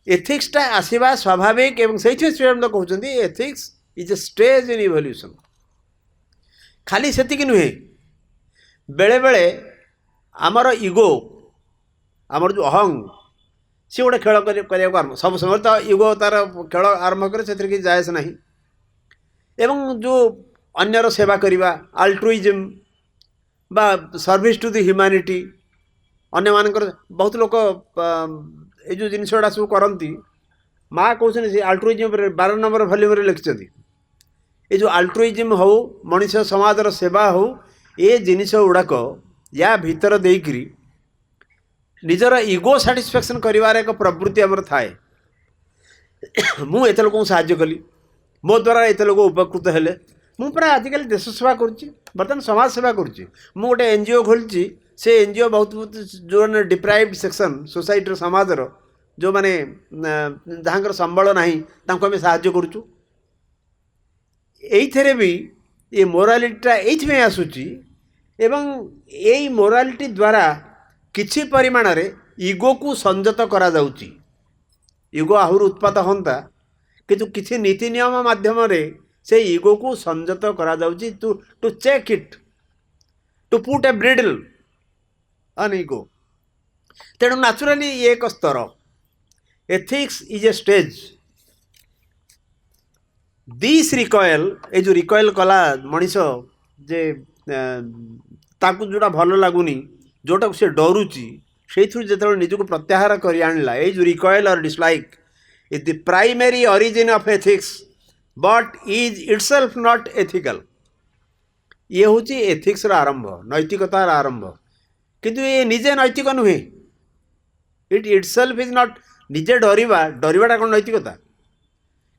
Speaker 1: ଏଥିକ୍ସଟା ଆସିବା ସ୍ୱାଭାବିକ, ଏବଂ ସେଇଥିପାଇଁ ଶ୍ରୀ ଅରବିନ୍ଦ କହୁଛନ୍ତି ethics is a stage in evolution. ଖାଲି ସେତିକି ନୁହେଁ, ବେଳେବେଳେ ଆମର ଇଗୋ, ଆମର ଯେଉଁ ଅହଂ, ସିଏ ଗୋଟେ ଖେଳ କରିବାକୁ ଆରମ୍ଭ, ସବୁ ସମୟରେ ତ ଇଗୋ ତାର ଖେଳ ଆରମ୍ଭ କରେ, ସେଥିରେ କିଛି ଯାଏସ ନାହିଁ। ଏବଂ ଯେଉଁ ଅନ୍ୟର ସେବା କରିବା, ଆଲ୍ଟ୍ରୁଇଜିମ୍ ବା ସର୍ଭିସ୍ ଟୁ ଦି ହ୍ୟୁମାନିଟି, ଅନ୍ୟମାନଙ୍କର ବହୁତ ଲୋକ ଏଇ ଯେଉଁ ଜିନିଷ ଗୁଡ଼ା ସବୁ କରନ୍ତି। ମା କହୁଛନ୍ତି ସେ ଆଲ୍ଟ୍ରୁଇଜିମ୍ ଉପରେ 12 ନମ୍ବର ଭଲ୍ୟୁମରେ ଲେଖିଛନ୍ତି। ଏ ଯେଉଁ ଆଲ୍ଟ୍ରୁଇଜିମ୍ ହେଉ, ମଣିଷ ସମାଜର ସେବା ହେଉ, ଏ ଜିନିଷ ଗୁଡ଼ାକ ୟା ଭିତର ଦେଇକରି ନିଜର ଇଗୋ ସାଟିସ୍ଫ୍ୟାକ୍ସନ୍ କରିବାର ଏକ ପ୍ରବୃତ୍ତି ଆମର ଥାଏ। ମୁଁ ଏତେ ଲୋକଙ୍କୁ ସାହାଯ୍ୟ କଲି, ମୋ ଦ୍ୱାରା ଏତେ ଲୋକ ଉପକୃତ ହେଲେ, ମୁଁ ପୁରା ଆଜିକାଲି ଦେଶ ସେବା କରୁଛି, ବର୍ତ୍ତମାନ ସମାଜ ସେବା କରୁଛି। ମୁଁ ଗୋଟେ NGO ଖୋଲିଛି, ସେ NGO ବହୁତ ଯେଉଁମାନେ ଡିପ୍ରାଇଭ୍ଡ ସେକ୍ସନ୍ ସୋସାଇଟିର, ସମାଜର ଯେଉଁମାନେ ଯାହାଙ୍କର ସମ୍ବଳ ନାହିଁ, ତାଙ୍କୁ ଆମେ ସାହାଯ୍ୟ କରୁଛୁ। ଏଇଥିରେ ବି ଏ ମୋରାଲିଟିଟା ଏଇଥିପାଇଁ ଆସୁଛି ଏବଂ ଏଇ ମୋରାଲିଟି ଦ୍ୱାରା କିଛି ପରିମାଣରେ ଇଗୋକୁ ସଂଯତ କରାଯାଉଛି। ଇଗୋ ଆହୁରି ଉତ୍ପାତ ହୁଅନ୍ତା, କିନ୍ତୁ କିଛି ନୀତି ନିୟମ ମାଧ୍ୟମରେ ସେ ଇଗୋକୁ ସଂଯତ କରାଯାଉଛି to check it, to put a bridle on ego. ତେଣୁ ନ୍ୟାଚୁରାଲି ଇଏ ଏକ ସ୍ତର। Ethics is a stage. This recoil, ଏ ଯେଉଁ ରିକଏଲ୍ କଲା ମଣିଷ, ଯେ ତାକୁ ଯେଉଁଟା ଭଲ ଲାଗୁନି, ଯେଉଁଟାକୁ ସେ ଡରୁଛି, ସେଇଥିରୁ ଯେତେବେଳେ ନିଜକୁ ପ୍ରତ୍ୟାହାର କରି ଆଣିଲା, ଏଇ ଯେଉଁ recoil or dislike is the primary origin of ethics but is itself not ethical. ଇଏ ହେଉଛି ଏଥିକ୍ସର ଆରମ୍ଭ, ନୈତିକତାର ଆରମ୍ଭ। କିନ୍ତୁ ଏ ନିଜେ ନୈତିକ ନୁହେଁ। ଇଟ୍ ଇଟସେଲ୍ଫ ଇଜ୍ ନଟ୍। ନିଜେ ଡରିବାଟା କ'ଣ ନୈତିକତା?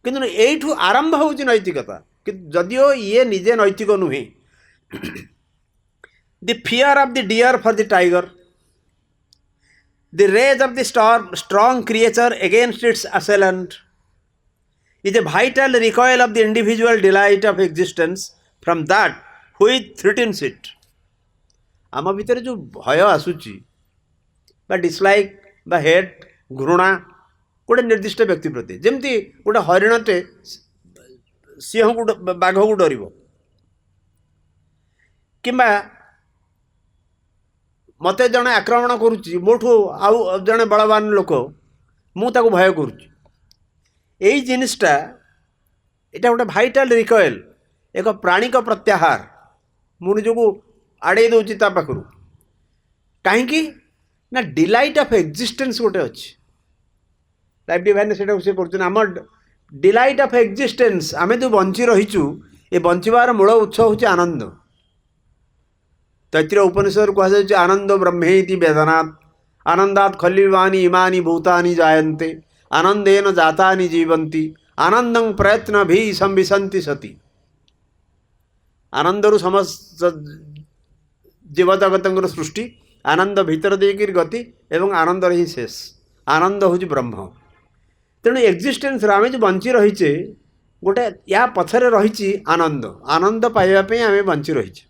Speaker 1: କିନ୍ତୁ ଏଇଠୁ ଆରମ୍ଭ ହେଉଛି ନୈତିକତା। କିନ୍ତୁ ଯଦିଓ ଇଏ ନିଜେ ନୈତିକ ନୁହେଁ। The fear of the deer for the tiger, the rage of the strong creature against its assailant is a vital recoil of the individual delight of existence from that which threatens it. ଆମ ଭିତରେ ଯେଉଁ ଭୟ ଆସୁଛି ବା dislike ବା hate, ଘୃଣା ଗୋଟେ ନିର୍ଦ୍ଦିଷ୍ଟ ବ୍ୟକ୍ତି ପ୍ରତି, ଯେମିତି ଗୋଟେ ହରିଣଟେ ସିଂହକୁ ବାଘକୁ ଡରିବ, କିମ୍ବା ମୋତେ ଜଣେ ଆକ୍ରମଣ କରୁଛି, ମୋଠୁ ଆଉ ଜଣେ ବଳବାନ ଲୋକ, ମୁଁ ତାକୁ ଭୟ କରୁଛି। ଏଇ ଜିନିଷଟା, ଏଇଟା ଗୋଟେ ଭାଇଟାଲ୍ ରିକଏଲ୍, ଏକ ପ୍ରାଣିକ ପ୍ରତ୍ୟାହାର। ମୁଁ ନିଜକୁ ଆଡ଼େଇ ଦେଉଛି ତା ପାଖରୁ। କାହିଁକି ନା ଡିଲାଇଟ୍ ଅଫ୍ ଏକ୍ଜିଷ୍ଟେନ୍ସ ଗୋଟେ ଅଛି। ଲାଇଫ୍ ଡିଭାଇନ୍ ସେଇଟାକୁ ସେ କରୁଛନ୍ତି। ଆମ ଡିଲାଇଟ୍ ଅଫ୍ ଏକ୍ଜିଷ୍ଟେନ୍ସ, ଆମେ ଯେଉଁ ବଞ୍ଚି ରହିଛୁ, ଏ ବଞ୍ଚିବାର ମୂଳ ଉତ୍ସ ହେଉଛି ଆନନ୍ଦ। ତୈତ୍ରୀୟ ଉପନିଷଦରେ କୁହାଯାଉଛି ଆନନ୍ଦ ବ୍ରହ୍ମେତି ବେଦନାତ୍ ଆନନ୍ଦାତ୍ ଖଲ୍ୟବାନି ଇମାନି ଭୂତାନି ଜାୟନ୍ତେ ଆନନ୍ଦେନ ଜାତାନି ଜୀବନ୍ତି ଆନନ୍ଦଂ ପ୍ରୟତ୍ନ ଭି ସମ୍ବିଶନ୍ତି ସତି। ଆନନ୍ଦରୁ ସମସ୍ତ ଜୀବଜଗତଙ୍କର ସୃଷ୍ଟି, ଆନନ୍ଦ ଭିତର ଦେଇକିରି ଗତି ଏବଂ ଆନନ୍ଦରେ ହିଁ ଶେଷ। ଆନନ୍ଦ ହେଉଛି ବ୍ରହ୍ମ। ତେଣୁ ଏକ୍ଜିଷ୍ଟେନ୍ସରେ ଆମେ ଯେଉଁ ବଞ୍ଚି ରହିଛେ, ଗୋଟେ ୟା ପଛରେ ରହିଛି ଆନନ୍ଦ। ଆନନ୍ଦ ପାଇବା ପାଇଁ ଆମେ ବଞ୍ଚି ରହିଛେ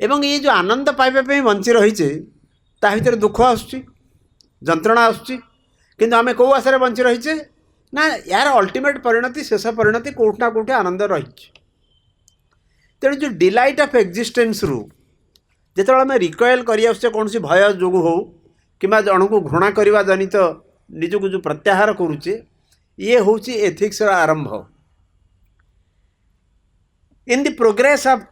Speaker 1: ଏବଂ ଏ ଯେଉଁ ଆନନ୍ଦ ପାଇବା ପାଇଁ ବଞ୍ଚି ରହିଛେ, ତା ଭିତରେ ଦୁଃଖ ଆସୁଛି, ଯନ୍ତ୍ରଣା ଆସୁଛି। କିନ୍ତୁ ଆମେ କେଉଁ ଆଶାରେ ବଞ୍ଚି ରହିଛେ ନା ଏହାର ଅଲ୍ଟିମେଟ୍ ପରିଣତି, ଶେଷ ପରିଣତି କେଉଁଠି ନା କେଉଁଠି ଆନନ୍ଦ ରହିଛି। ତେଣୁ ଯେଉଁ ଡିଲାଇଟ୍ ଅଫ୍ ଏକ୍ଜିଷ୍ଟେନ୍ସରୁ ଯେତେବେଳେ ଆମେ ରିକଏଲ୍ କରି ଆସୁଛେ, କୌଣସି ଭୟ ଯୋଗୁଁ ହେଉ କିମ୍ବା ଜଣକୁ ଘୃଣା କରିବା ଜନିତ ନିଜକୁ ଯେଉଁ ପ୍ରତ୍ୟାହାର କରୁଛେ, ଇଏ ହେଉଛି ଏଥିକ୍ସର ଆରମ୍ଭ। In the progress of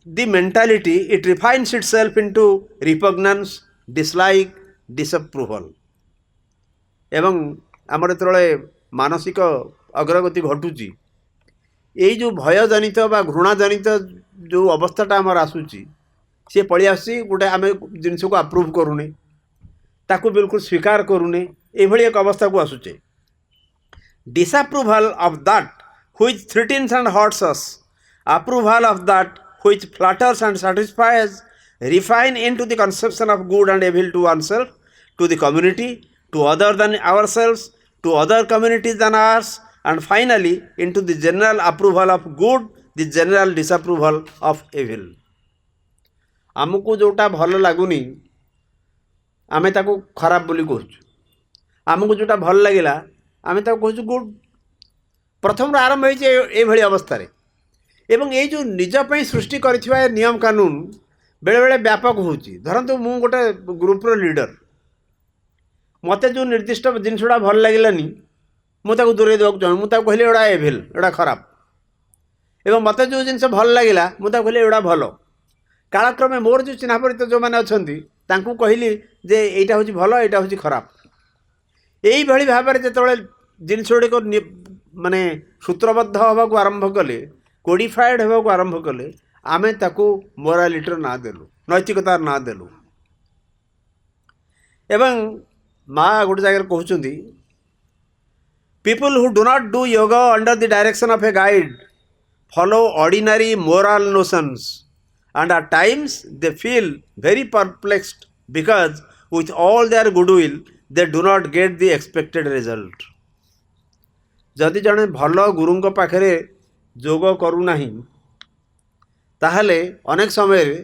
Speaker 1: the mentality it refines itself into repugnance, dislike, disapproval. ଏବଂ ଆମର ଯେତେବେଳେ ମାନସିକ ଅଗ୍ରଗତି ଘଟୁଛି, ଏଇ ଯେଉଁ ଭୟଜନିତ ବା ଘୃଣାଜନିତ ଯେଉଁ ଅବସ୍ଥାଟା ଆମର ଆସୁଛି, ସିଏ ପଳେଇ ଆସୁଛି। ଗୋଟେ ଆମେ ଜିନିଷକୁ ଆପ୍ରୁଭ୍ କରୁନେ, ତାକୁ ବିଲକୁଲ ସ୍ୱୀକାର କରୁନେ, ଏଇଭଳି ଏକ ଅବସ୍ଥାକୁ ଆସୁଛେ। Disapproval of that which threatens and hurts us, approval of that which flatters and satisfies, refine into the conception of good and evil to oneself, to the community, to other than ourselves, to other communities than ours, and finally into the general approval of good, the general disapproval of evil. ଆମକୁ ଯେଉଁଟା ଭଲ ଲାଗୁନି ଆମେ ତାକୁ ଖରାପ ବୋଲି କହୁଛୁ, ଆମକୁ ଯେଉଁଟା ଭଲ ଲାଗିଲା ଆମେ ତାକୁ କହୁଛୁ ଗୁଡ୍। ପ୍ରଥମରୁ ଆରମ୍ଭ ହୋଇଛି ଏଇଭଳି ଅବସ୍ଥାରେ। ଏବଂ ଏଇ ଯେଉଁ ନିଜ ପାଇଁ ସୃଷ୍ଟି କରିଥିବା ନିୟମ କାନୁନ ବେଳେବେଳେ ବ୍ୟାପକ ହେଉଛି। ଧରନ୍ତୁ ମୁଁ ଗୋଟେ ଗ୍ରୁପ୍ର ଲିଡ଼ର, ମୋତେ ଯେଉଁ ନିର୍ଦ୍ଦିଷ୍ଟ ଜିନିଷଟା ଭଲ ଲାଗିଲାନି ମୁଁ ତାକୁ ଦୂରେଇ ଦେବାକୁ ଚାହୁଁ, ମୁଁ ତାକୁ କହିଲି ଏଗୁଡ଼ା ଏଭିଲ୍, ଏଗୁଡ଼ା ଖରାପ। ଏବଂ ମୋତେ ଯେଉଁ ଜିନିଷ ଭଲ ଲାଗିଲା ମୁଁ ତାକୁ କହିଲି ଏଗୁଡ଼ା ଭଲ। କାଳକ୍ରମେ ମୋର ଯେଉଁ ଚିହ୍ନା ପରିଚିତ ଯେଉଁମାନେ ଅଛନ୍ତି ତାଙ୍କୁ କହିଲି ଯେ ଏଇଟା ହେଉଛି ଭଲ, ଏଇଟା ହେଉଛି ଖରାପ। ଏଇଭଳି ଭାବରେ ଯେତେବେଳେ ଜିନିଷ ଗୁଡ଼ିକ ମାନେ ସୂତ୍ରବଦ୍ଧ ହେବାକୁ ଆରମ୍ଭ କଲେ, କୋଡ଼ିଫାଏଡ଼୍ ହେବାକୁ ଆରମ୍ଭ କଲେ, ଆମେ ତାକୁ ମୋରାଲିଟିର ନାଁ ଦେଲୁ, ନୈତିକତାର ନାଁ ଦେଲୁ। ଏବଂ ମା ଗୋଟେ ଜାଗାରେ କହୁଛନ୍ତି, people who do not do yoga under the direction of a guide follow ordinary moral notions and at times they feel very perplexed because with all their goodwill they do not get the expected result. ଯଦି ଜଣେ ଭଲ ଗୁରୁଙ୍କ ପାଖରେ ଯୋଗ କରୁନାହିଁ ତାହେଲେ ଅନେକ ସମୟରେ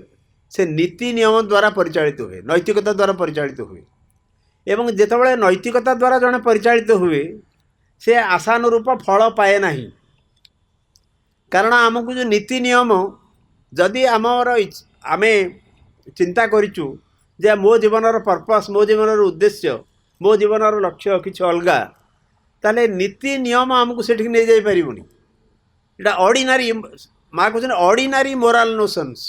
Speaker 1: ସେ ନୀତି ନିୟମ ଦ୍ୱାରା ପରିଚାଳିତ ହୁଏ, ନୈତିକତା ଦ୍ୱାରା ପରିଚାଳିତ ହୁଏ। ଏବଂ ଯେତେବେଳେ ନୈତିକତା ଦ୍ୱାରା ଜଣେ ପରିଚାଳିତ ହୁଏ ସେ ଆଶାନୁରୂପ ଫଳ ପାଏ ନାହିଁ। କାରଣ ଆମକୁ ଯେଉଁ ନୀତି ନିୟମ ଯଦି ଆମେ ଚିନ୍ତା କରିଛୁ ଯେ ମୋ ଜୀବନର ପର୍ପସ୍, ମୋ ଜୀବନର ଉଦ୍ଦେଶ୍ୟ, ମୋ ଜୀବନର ଲକ୍ଷ୍ୟ କିଛି ଅଲଗା, ତାହେଲେ ନୀତି ନିୟମ ଆମକୁ ସେଠିକି ନେଇଯାଇପାରିବନି। ଏଇଟା ଅର୍ଡ଼ିନାରୀ, ମା କହୁଛନ୍ତି ଅର୍ଡ଼ିନାରୀ ମୋରାଲ ନୋସନ୍ସ।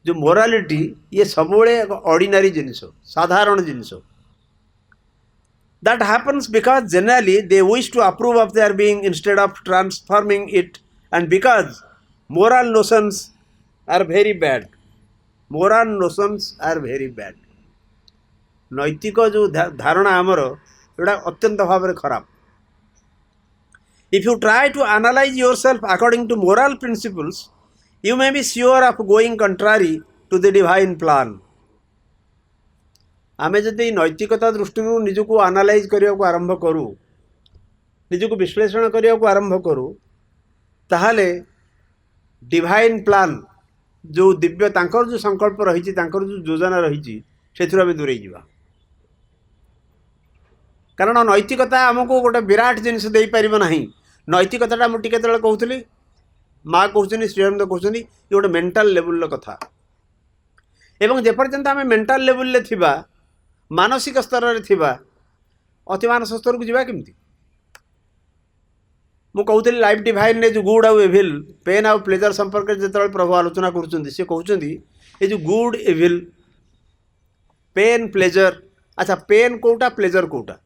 Speaker 1: ଯେଉଁ ମୋରାଲିଟି ଇଏ ସବୁବେଳେ ଅର୍ଡ଼ିନାରୀ ଜିନିଷ, ସାଧାରଣ ଜିନିଷ। That happens because generally they wish to approve of their being instead of transforming it, and because moral notions are very bad. Moral notions are very bad. नैतिक जो धारणा आमर एटा अत्यंत भाव में खराब. If you try to analyze yourself according to moral principles, you may be sure of going contrary to the divine plan. आमे जदि नैतिकता दृष्टि निजक आनालाइज करने को आरंभ करूँ, निजक विश्लेषण करने को आरंभ करूँ, ताहले डिवाइन प्लान जो दिव्य तांकर जो संकल्प रही, तांकर जो योजना रही, से आम दूरे जावा. कारण नैतिकता आमको गोटे विराट जिनस दे पार ना. नैतिकता मुझे कहूली, माँ कहते श्रीअरविंद कहते ये गोटे मेंटल लेवल कथा. एवं जेपर्यंत आम मेंटल लेवल थिबा, मानसिक स्तर रे थिबा, अतिमानस स्तर को जीवा केमती. मु कहूली लाइफ डिवाइन ने जो गुड आउ एविल, पेन आउ प्लेजर संपर्क जो प्रभु आलोचना कहते ये जो गुड एविल, पेन प्लेजर. अच्छा, पेन कोटा, प्लेजर कोटा,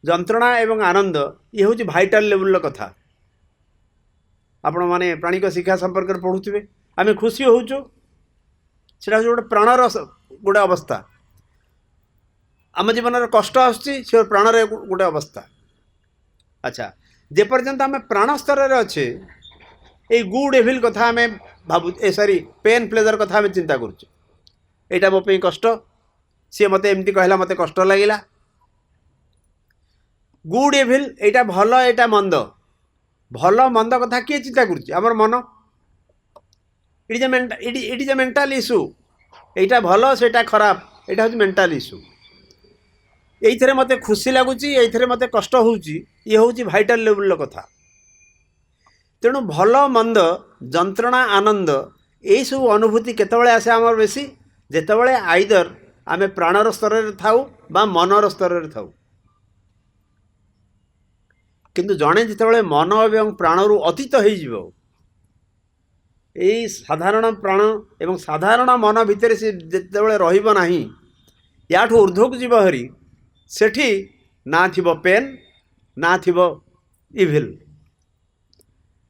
Speaker 1: जंत्रणा एवं आनंद, ये हूँ भाइटाल लेवल कथा. आपण माने प्राणिक शिक्षा संपर्क पढ़ुवे, आम खुशी होचु, से गोटे प्राणर गोटे अवस्था. आम जीवन कष्ट आसुची से प्राणर गोटे अवस्था. अच्छा, जेपर्यंत आम प्राण स्तर में अच्छे ये गुड एविल कथा आम भावु, सॉरी पेन प्लेजर कथा आम चिंता करुचे. यहाँ मो कष्ट, सी मत एमती कहला, मत कष्ट लगिला. गुड एविल एटा भल, एटा मंद, भल मंद कथा किए चिंता करुचे? आमर मन. It is a mental issue. एटा भल, सेटा खराब, एटा हूँ मेंटल इश्यू. ये मत खुशी लगुच, ये मत कष्ट होची, ये हूँ भाइटाल लेवल कथा. तेणु भल मंद, जंत्रणा आनंद, यही सब अनुभूति केतबेले आसे आमर बेसी, जेतबेले आइदर आमे प्राणर स्तर रे थाउ बा मनर स्तर रे थाउ. किंतु जड़े जितेबाला मन एवं प्राणु अतीत हो, साधारण प्राण एवं साधारण मन भितर से जितेबाला रहिबो नाही, याठू ऊर्ध्वक जीव हरी, सेठी ना थिबो पेन, ना थिबो इविल.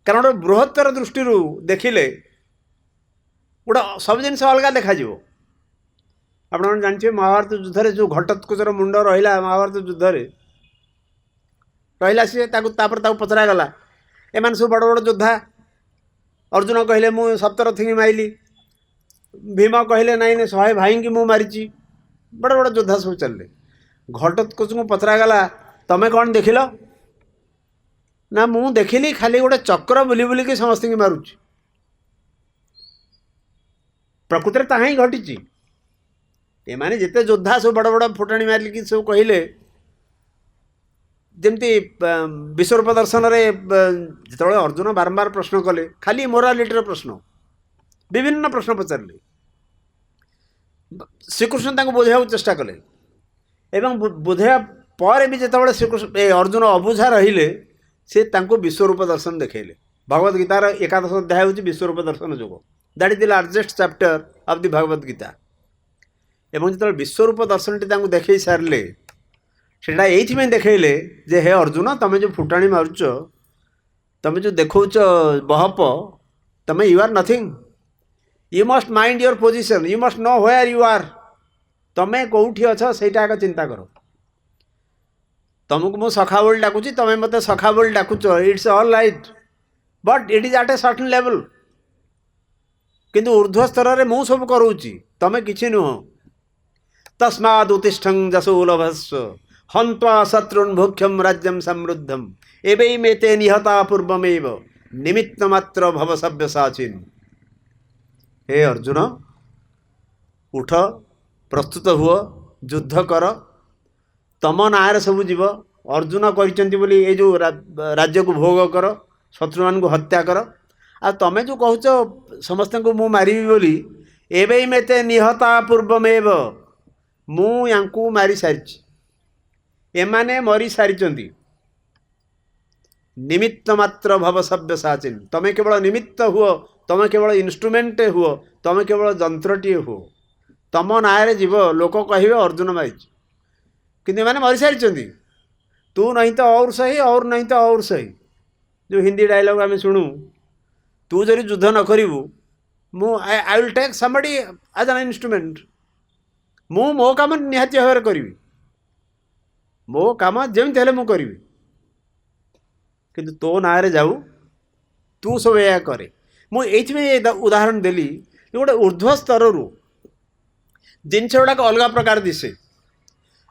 Speaker 1: कारण बृहत्तर दृष्टि देखिले गोटे सब जिन अलग देखा. आप जानते महाभारत युद्ध जो घटोत्कचर मुंड रहा, महाभारत युद्ध रहा, सी पचरा गला, एम सब बड़ बड़ योद्धा. अर्जुन कहले मु सप्तरथी माइली, भीम कहले नाई 100 भाई की मु मारी. बड़ बड़ योद्धा सब चलले. घटोत्कच को पचरा गला, तमें कौन देखिल ना? मु देखिली खाली गोटे चक्र बुली बुलिकी समस्त की मारुची. प्रकृति ताहा ही घटी. एमाने जिते योद्धा सब बड़ बड़ फुटाणी मारिकी सब कहले, जमती विश्वरूप दर्शन में जो अर्जुन बारंबार प्रश्न कले, खाली मोरालिटर प्रश्न, विभिन्न प्रश्न पचारे, श्रीकृष्ण बुझाई चेष्टा कले. एवं बुझाया पर भी जिते श्रीकृष्ण अर्जुन अबुझा रहिले, से विश्वरूप दर्शन देखले. भगवद गीतार 11 अध्याय हूँ विश्वरूप दर्शन जोग. That is the largest chapter of the Bhagavad Gita. एवं जो विश्वरूप दर्शन टी देखई सारे, सेटा ये देखले जे हे अर्जुन, तुम जो फुटाणी मारुच, तुम जो देखौच बहप, तुम you are nothing. You must mind your position, you must know where you are. तुम्हें कौटी अच्छ सेटा आगे चिंता कर. तुमको मु सखा बोली डाकुची, तुम्हें मत सखा बोली डाकुच, it's all right, but it is at a certain level. किंतु ऊर्ध्व स्तर में मु सब करूची, तुम्हें किसी नुह. तस्माद् उत्तिष्ठं जसोलभस्व हन्त्वा शत्रुन् भुक्ष्यं राज्यं समृद्धम एवं मेते निहता पूर्वमेव निमित्त मात्र भव सभ्य साचिन। हे अर्जुन उठ प्रस्तुत हुओ युद्ध कर तम नाँरे सब जीव अर्जुन कर जो राज्य को भोग कर शत्रु मान को हत्या कर आ तमें जो कहूच समस्त को मु मारि बोली एवं मेते निहता पूर्वमेव मुझे मारी सारी एमाने मरी सारी निमित्त मात्र भव सभ्य साचिन। तमें केवल निमित्त हुओ तमें केवल इन्स्ट्रुमेंट हुओ तमें केवल जंत्रटी हुओ तम नाँरे जीव लोक कहे अर्जुन मारी किंतु मैंने मरी सारी तू नहीं तो और सही और नहीं तो और सही जो हिंदी डायलॉग आम शुणु तू जब युद्ध न करू I will take somebody as an instrument मो काम निहाती भाव करी मो काम जमी हेल्ले मुझे किंतु तो नाँरे जाऊ तू सब या करे मुझे उदाहरण देली गोटे ऊर्ध्व स्तर जिनस गुड़ाक अलग प्रकार दिसे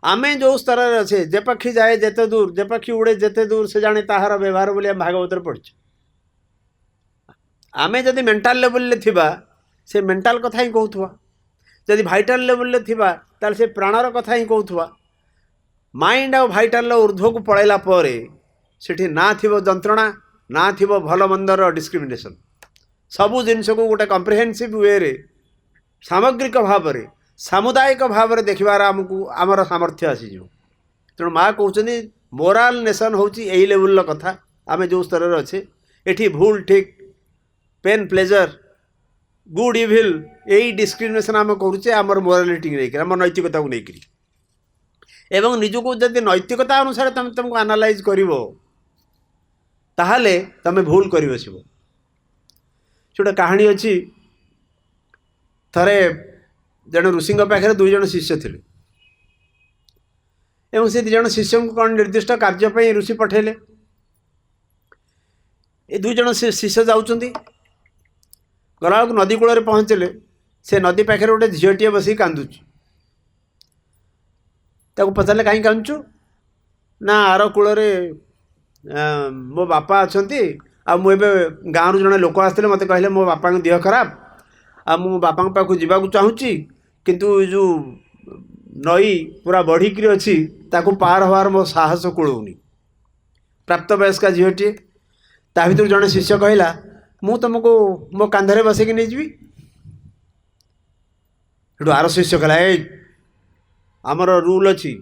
Speaker 1: आमे जो स्तर अच्छे जे पक्षी जाए जेते दूर जे पक्षी उड़े जेते दूर से जाने ताहार व्यवहार बोली भागवत पढ़ आमे जदि मेंटाल लेवल थिबा से मेंटाल कथा ही कहूथुआ जदि भाइटाल लेवल थिबा ताल से प्राणर कथा ही कहूथुआ माइंड आ भाइटाल ऊर्ध्व को पड़ेला परे सेठी ना थिबो जंत्रणा ना थिबो भल मंदर डिस्क्रिमिनेशन सबू जिनस को गोटे कम्प्रिहेन्सिव वे रे सामग्रिक भाव में सामुदायिक भाव में देखबार आमको आमर सामर्थ्य आसीज तेणु माँ कहते मोराल नेशन हूँ यही लेवल कथा आम जो स्तर अच्छे एठी भूल ठीक पेन प्लेजर गुड इविल यही डिस्क्रिमिनेशन आम करुचे आमर मोरालिटी नहीं आम नैतिकता को लेकर एवं निजको जब नैतिकता अनुसार तुम तुमको आनालाइज करिवो ताहले तमे भूल कर बसबो। गोटे कहानी अच्छी थरे जड़े ऋषि पाखे दुई जन शिष्य थे एवं से दुज शिष्य को कौन निर्दिष्ट कार्यपाई ऋषि पठेले ये दुई जन शिष्य जाऊँच गला नदी कूल पहुँचले से नदी पाखे गोटे झीटे बस कांदुच ताको पचारे कहीं कांदुचु ना आर कूल मो बापा अच्छा मुझे गाँव जड़े लोक आसते मत कहले मो बापा देह खराब आ मो बापा पाक जावाक चाहूँगी किंतु जो नई पूरा बढ़िकी अच्छी ताकू पार हबार मो साहस कूलौनी प्राप्त वयस्का झीटे ता भर जड़े शिष्य कहला मु तुमको मो कांधरे बसैक नहीं जी आर शिष्य कहला आमर रूल अच्छी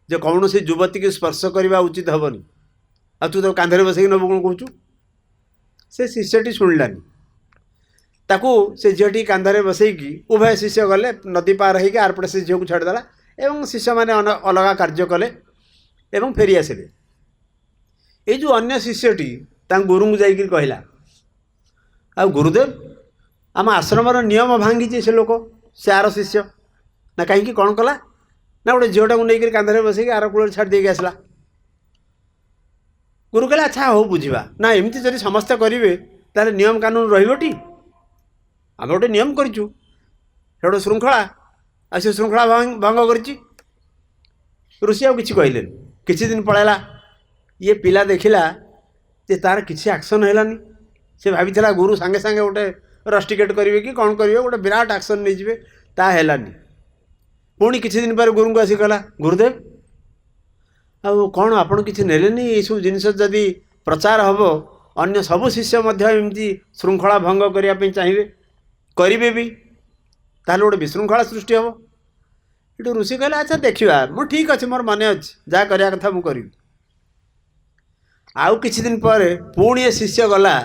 Speaker 1: जे कौन से युवती की स्पर्श करने उचित हेनी आ तू तो कांधरे बसैक नब कौन कहूँ से शिष्यटी शुणलानी ताकू से झीटी कांधरे बसैकी उभय शिष्य गले नदी पार होकर आरपटे से झील को छाड़देला एवं शिष्य मैंने अलग कार्य कले एवं फेरी आसिले ये जो अन्य शिष्यटी गुरु को जाकर कहला आ गुरुदेव आम आश्रम नियम भांगी से लोक से आर शिष्य ना कहीं कौन कला ना गोटे झीटा को लेकर कांधरे बसैक आर कूल छाड़ देके आसला गुरु कहला अच्छा हो बुझा ना एमती जब समस्ते करेंगे ताले नियम कानून रही आम गोटे नियम करूँ गोटे श्रृंखला आ से श्रृंखला भंग कर ऋषि आउ कि कहले किसी दिन पलैला ये पिला देखला जे तार किसी एक्शन हैलानी से भाई गुरु सांगे सांगे गोटे रस्टिकेट करेंगे कि कौन करेंगे गोटे विराट एक्शन नहीं जाए ता हैलानी पुणी किसी दिन पर गुरु को आसी कहला गुरुदेव आ कौन आपड़ किसी नेलेनी ये सब जिनस जदि प्रचार हम अन्य सबु शिष्य एमती श्रृंखला भंग करने चाहिए करेंगे भी ताल गोटे विशृंखला सृष्टि हम ये ऋषि कहला अच्छा देखा मुझे ठीक अच्छे मोर मन अच्छे जहाँ करवा कथा मुझे करी आउ किछि दिन पर पुणी ये शिष्य गला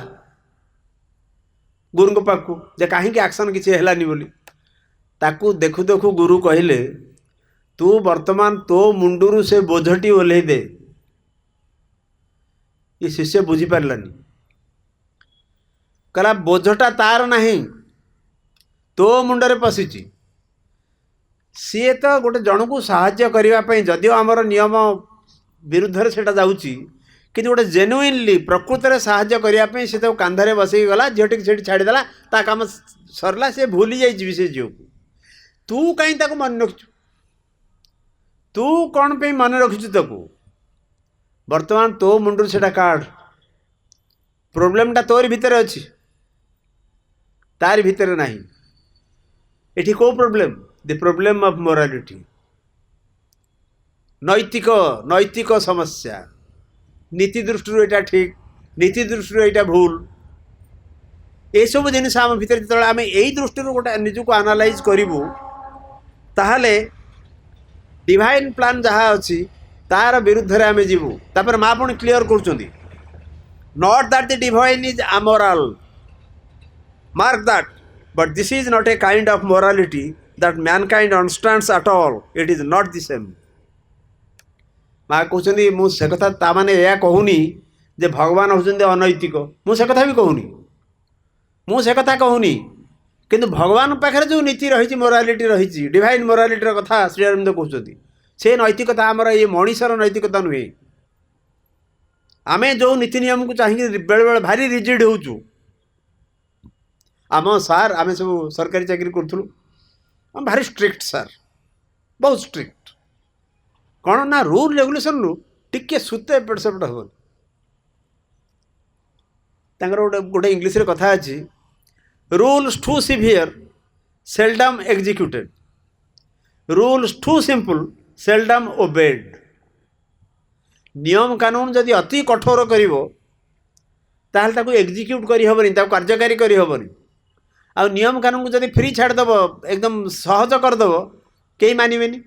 Speaker 1: गुरु को पाखु जे कहीं एक्शन किसी हैलानी बोली ताकू देखु देखु गुरु कहले तू वर्तमान तो मुंडुरु से बोझटी ओल्हे दे ये शिष्य बुझी पारानी कहला बोझटा तार नहीं तो मुंडरे पशिची सी तो गोटे जन को साहाय्य करने जदिव आमर नियम विरुद्ध से जाऊँगी कि गोटे जेन्युइनली प्रकृत में साहाय्य करने से तो कांधरे बसई गला झीटी से छाड़देला ता काम सरला से भूली जाइए से झील को तू कहीं मन रखु तू कौन पे मन रखुचु ताकू वर्तमान तो मुंडू से काढ़ प्रोब्लेमटा तोर भितर अच्छी तार भितर नहीं एठी को problem the problem of morality नैतिक नैतिक समस्या नीति दृष्टि एटा ठीक नीति दृष्टि एटा भूल ये सब जिन आम भर जो आम यही दृष्टि गोटे निजक आनालाइज करूँ ताहले डिवाइन प्लान जहाँ अच्छी तार विरुद्ध रे आमे जीवु तापर माँ पुणी क्लियर कर not that the divine is amoral mark that but this is not a kind of morality that mankind understands at all it is not the same माँ कहते मुझे कथा ताने यह कहूनी जे भगवान होचंदे अनैतिक मुझे कथा भी कहूनी मुझे कथा कहूनी किंतु भगवान पाखे जो नीति रही मोरालिटी रही डिवाइन मोरालिटी कथा श्री अरविंद कहते से नैतिकता आमर ये मनीषर नैतिकता नुहे आम जो नीति नियम को चाहिए बेले बेले भारी रिजिड होचु आम सार आम सब सरकारी चाकरी करूँ आम भारी स्ट्रिक्ट सार बहुत स्ट्रिक्ट कौन ना रूल रेगुलेशन रु टिके सुते एपट सेपट हम गोटे गोटे इंग्लीश रे कथा अच्छी rules too severe seldom executed rules too simple seldom obeyed नियम कानून जदि अति कठोर करिवो ताहले ताको एग्जीक्यूट करि हबनी ताको कार्यकारी करि हबनी आ नियम कानून को जदि फ्री छाड़ दबो एकदम सहज कर दबो केही मानिबेनी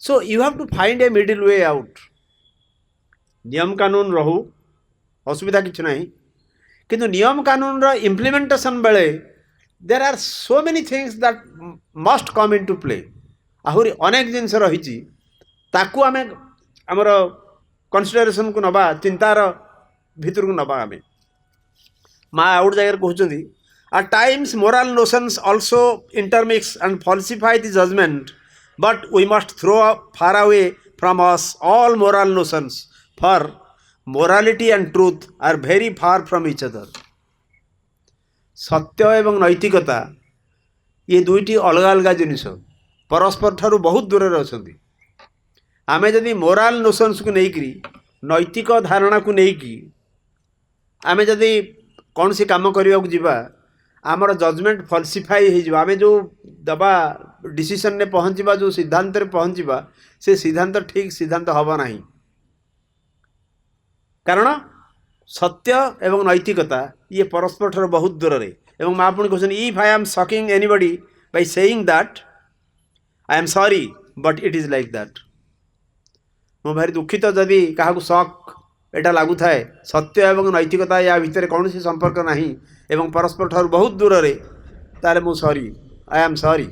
Speaker 1: so you have to find a middle way out नियम कानून रहू असुविधा किछ नाही किंतु नियम कानून रो इम्प्लीमेंटेशन बेले there are so many things that must come into play आहुरी अनेक जिनस रही ताकू आमे आमर कन्सिडरेशन को नबा चिंतार भितर को नबा आमे माँ आउट जगह कहते at times moral notions also intermix and falsify the judgment but we must throw far away from us all moral notions for morality and truth are very far from each other सत्य एवं नैतिकता ये दुईटी अलग अलग जिनिस परस्पर ठारू बहुत दूर अच्छी आम जदि मोराल नोशंस को लेकि नैतिक धारणा को लेकिन आम जदि कौन सी काम करने को जीवा आमर जजमेंट फल्सिफाई हो आम जो दबा डिसीजन ने पहुँचवा जो सिद्धांत पहुँचवा से सिद्धांत ठीक सिद्धांत हम ना कारण सत्य एवं नैतिकता ये परस्पर ठार बहुत दूर रे एवं माँ पुणी कहते if I am shocking anybody by saying that I am sorry but it is like that मो भारी दुखित जदि क्या शक एटा लगु थाए सत्य एवं नैतिकता या भितर कौन सी संपर्क नहीं एवं परस्पर ठार बहुत दूर रे तारे मु sorry I am sorry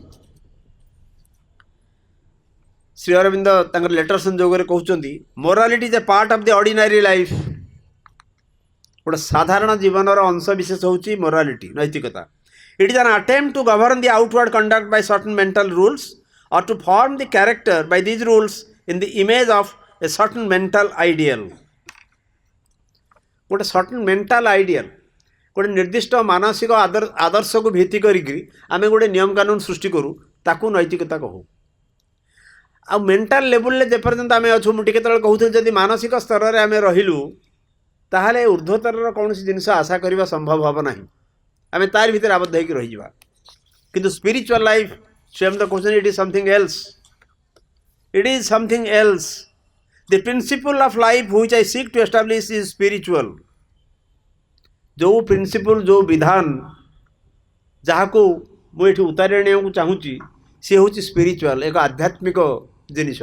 Speaker 1: Shri Aurobindo तांकर लेटर संजोग कहते morality is a part of the ordinary life गोटे साधारण जीवन अंश विशेष होची मोरालिटी नैतिकता it is an attempt to govern the outward conduct by certain mental rules or to form the character by these rules in the image of a certain mental ideal गोटे certain mental ideal गोटे निर्दिष्ट मानसिक आदर्श को भित्ति करिक आम गोटे नियम कानून सृष्टि करूँ ताकू नैतिकता कहू आ मेंटल लेवल जेपर्यंत आम अच्छु मुझे कहते जदि मानसिक स्तर में आम रहिलु ताहले ऊर्ध्वतर कौन जिनस आशा करने संभव हम ना आम तार भीतर आबद्ध होकर रही किंतु स्पिरिचुअल लाइफ स्वयं तो कहते it is something else it is something else the principle of life which I seek to establish is spiritual जो प्रिंसिपल जो विधान जहाँ को मुझे उतारे को चाहूँगी सी हूँ स्पिरिचुअल एक आध्यात्मिक जिनिस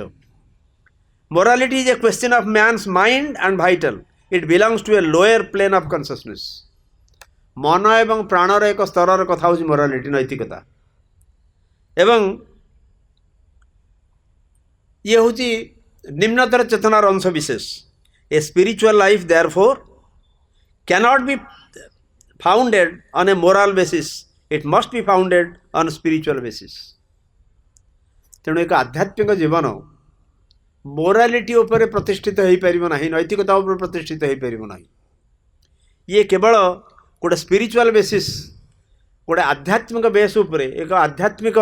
Speaker 1: morality is a question of man's mind and vital it belongs to a lower plane of consciousness मन एवं प्राणर एक स्तर कथा हूँ मोरालिटी नैतिकता एवं ये हूँ निम्नतर चेतनार अंश विशेष a spiritual life therefore cannot be founded on a moral basis it must be founded on spiritual basis तेणु एक आध्यात्मिक जीवन मोरालिटी उपर प्रतिष्ठित हो पारिबो नाही नैतिकता उपर प्रतिष्ठित हो पारिबो नाही ये केवल गोटे स्पिरिचुअल बेसिस गोटे आध्यात्मिक बेस उपर एक आध्यात्मिक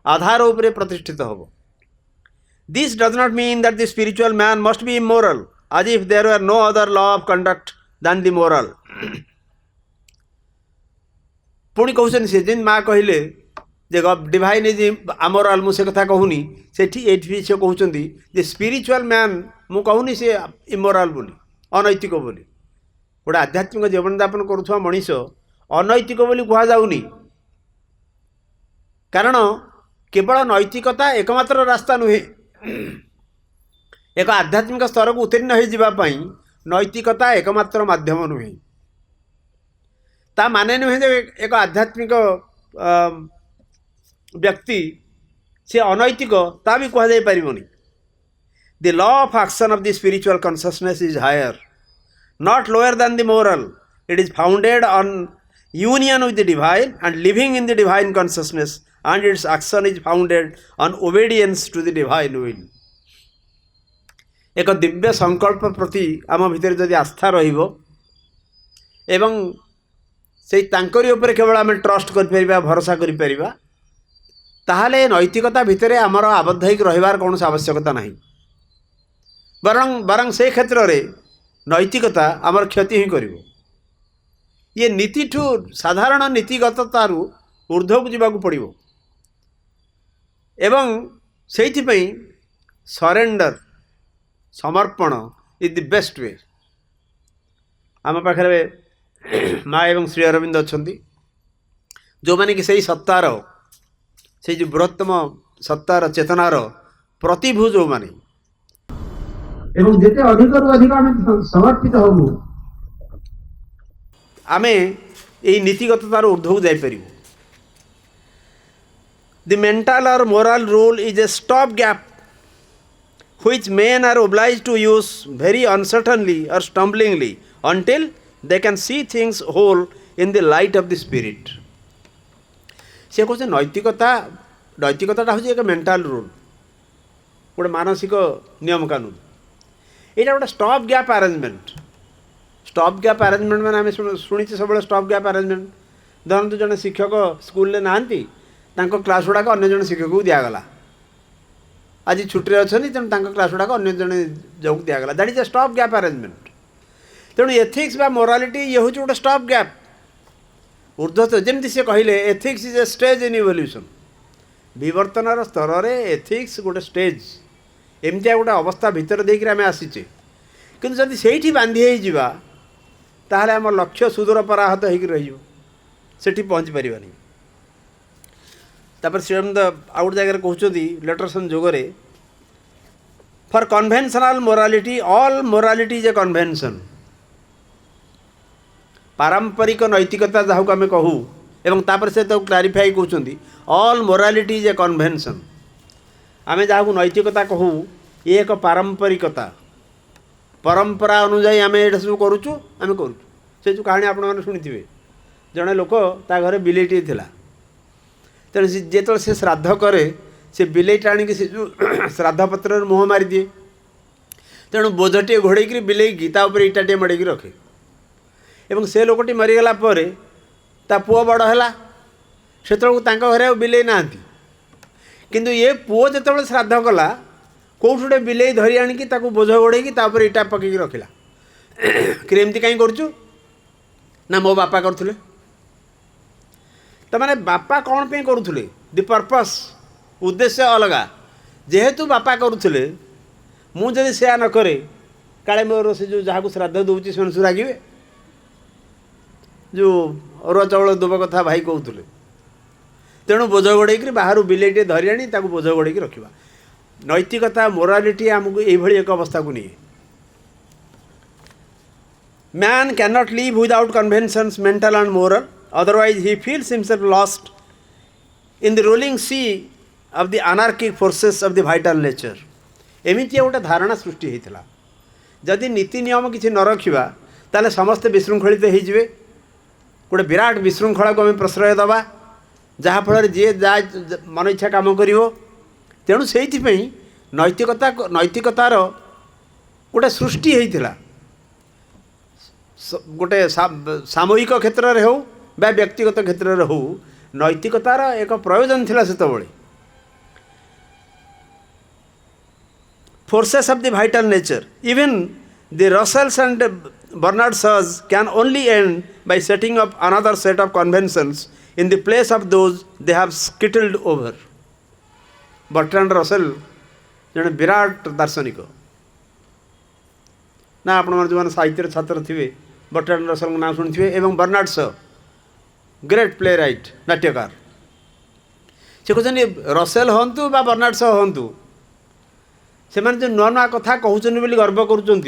Speaker 1: आधार उपर प्रतिष्ठित होबो this does not mean that the spiritual man must be immoral as if there were no other law of conduct than the moral. पुणी कहते से जिन माँ कहले जे डिवाइन इज अमोराल मुझे कथा कहूनी से कहते जे स्पिरिचुअल मैन मु कहूनी से इमोराल बोली अनैतिक बोली गोटे आध्यात्मिक जीवन यापन करुवा मनीष अनैतिक बोली कहुनी कारण केवल नैतिकता एकमात्र रास्ता नुहे एक आध्यात्मिक स्तर को उत्तीर्ण हो जावाई नैतिकता एकमात्र माध्यम नुहे ता माने नुहे जे एक आध्यात्मिक व्यक्ति से अनैतिक ता भी कहुई पारनी the law of action of the spiritual consciousness is higher not lower than the moral. It is founded on union with the divine and living in the divine consciousness, and its action is founded on obedience to the divine will. एक दिव्य संकल्प प्रति आम भितर जदि आस्था रहिबो एवं से तांकरी ऊपर केवल आम ट्रस्ट कर परिबा भरोसा कर परिबा ताहाले नैतिकता भितर आमर आबद्ध होइक रहिबार कौन आवश्यकता नहीं बरं से क्षेत्र रे नैतिकता आमर क्षति ही करिवो ये नीति ठू साधारण नीतिगततारू ऊर्ध्व को जावाक पड़िवो एवं सेइथि पई सरेंडर समर्पण इज द बेस्ट वे आम पाखे माँ एवं श्री अरविंद अच्छी जो माने कि सही सत्तार से जो बृहत्तम सत्तार चेतनार प्रतिभू जो माने एवं जिते अधिक अधिक आम समर्पित हबू आमे यही नीतिगततार ऊर्ध्व जापर द मेंटल और moral rule is a stop gap which men are obliged to use very uncertainly or stumblingly until they can see things whole in the light of the spirit. से कहते नैतिकता हूँ एक मेंटल रूल गोटे मानसिक नियम कानून यहाँ गोटे स्टॉप गैप आरेंजमेंट मैंने आम शुणी सब स्टॉप गैप आरेंजमेंट धरतु जड़े शिक्षक स्कूल नहांती क्लास गुड़ाक अन्य जन शिक्षक को दिगला आज छुट्टी अच्छा तेणु क्लास गुड़ाक अन्य जड़े जो दिगला that is a stop gap arrangement तेणु एथिक्स बा मोरालिटी ये हूँ गोटे स्टॉप गैप ऊर्ध्व जमी से कहले ethics is a stage in evolution विवर्तन स्तर में एथिक्स गोटे स्टेज एमती गोटे अवस्था भितर देकर आम आसीचे किंतु जदि से बांधि ताहले आम लक्ष्य सुदूर पराहत हो रही पहुँची पारानी तापर श्रीअरविंद आउ गोटे जगह कहते लेटरसन जोगरे for conventional morality all morality is a convention पारंपरिक नैतिकता जहाँ को आम कहूँ एवं तापर से तो क्लारिफाई कहते all morality is a convention आम जहाँ को नैतिकता कहूँ ये एक पारंपरिकता परंपरा अनुजाई आम ये सब करुचु आम करुचु से जो कहानी आपण शुणी जड़े लोक ता घरे बिलेटी थिला तेणु जो से श्राद्ध करे से बिलेट आणिक से जो श्राद्ध पत्र मुँह मारी दिए तेणु बोझटे घोड़े बिलेकी इटाटे मड़ेक रखे एवं से लोकटी मरीगला ता पुओ बड़ है से घरे बिले ना किंतु ये पुओ जो श्राद्ध कला कौट गोटे बिले धरी आणिकी बोझ घोड़े इटा पकईक रखिला कि एमती कहीं करूँ ना मो बापा करथुले तो माने बापा कौन पे करुले दि पर्पस उद्देश्य अलगा जेहेतु बापा करुले मुझे से न करे काले मोर से जो जहाँ को श्राद्ध दूसरी से रागे जो अरुआ चाउल दुब कथा भाई कहते तेणु बोझ घोड़े बाहर बिलेटे धरी आनी बोझ घोड़े रखा नैतिकता मोरालिटी आमको ये एक अवस्था को नहीं man can not live without conventions mental and moral otherwise he feels himself lost in the rolling sea of the anarchic forces of the vital nature एमिति गोटे धारणा सृष्टि होता जदि नीति नियम किसी न रखा ताले समस्ते विशृंखलित होते गोटे विराट विशृंखला को आम प्रश्रय दबा जहाँफल जी जा मन इच्छा कम कर तेणु से नैतिकतार गोटे सृष्टि होता गोटे सामूहिक क्षेत्र में हो बा व्यक्तिगत क्षेत्र में हो नैतिकतार एक प्रयोजन थिला सेतबेले forces of the vital nature even the Russells and Bernard Shaw's can only end by setting up another set of conventions in the place of those they have skittled over. Bertrand Russell जड़े विराट दार्शनिक ना आपण जो साहित्य छात्र थे Bertrand Russell ना शुणी एवं Bernard Shaw great playwright नाट्यकार से कहते रसेल हूँ बा बर्नार्ड शॉ हूँ से जो नुआ नुआ कथा कहते बोली गर्व करुँच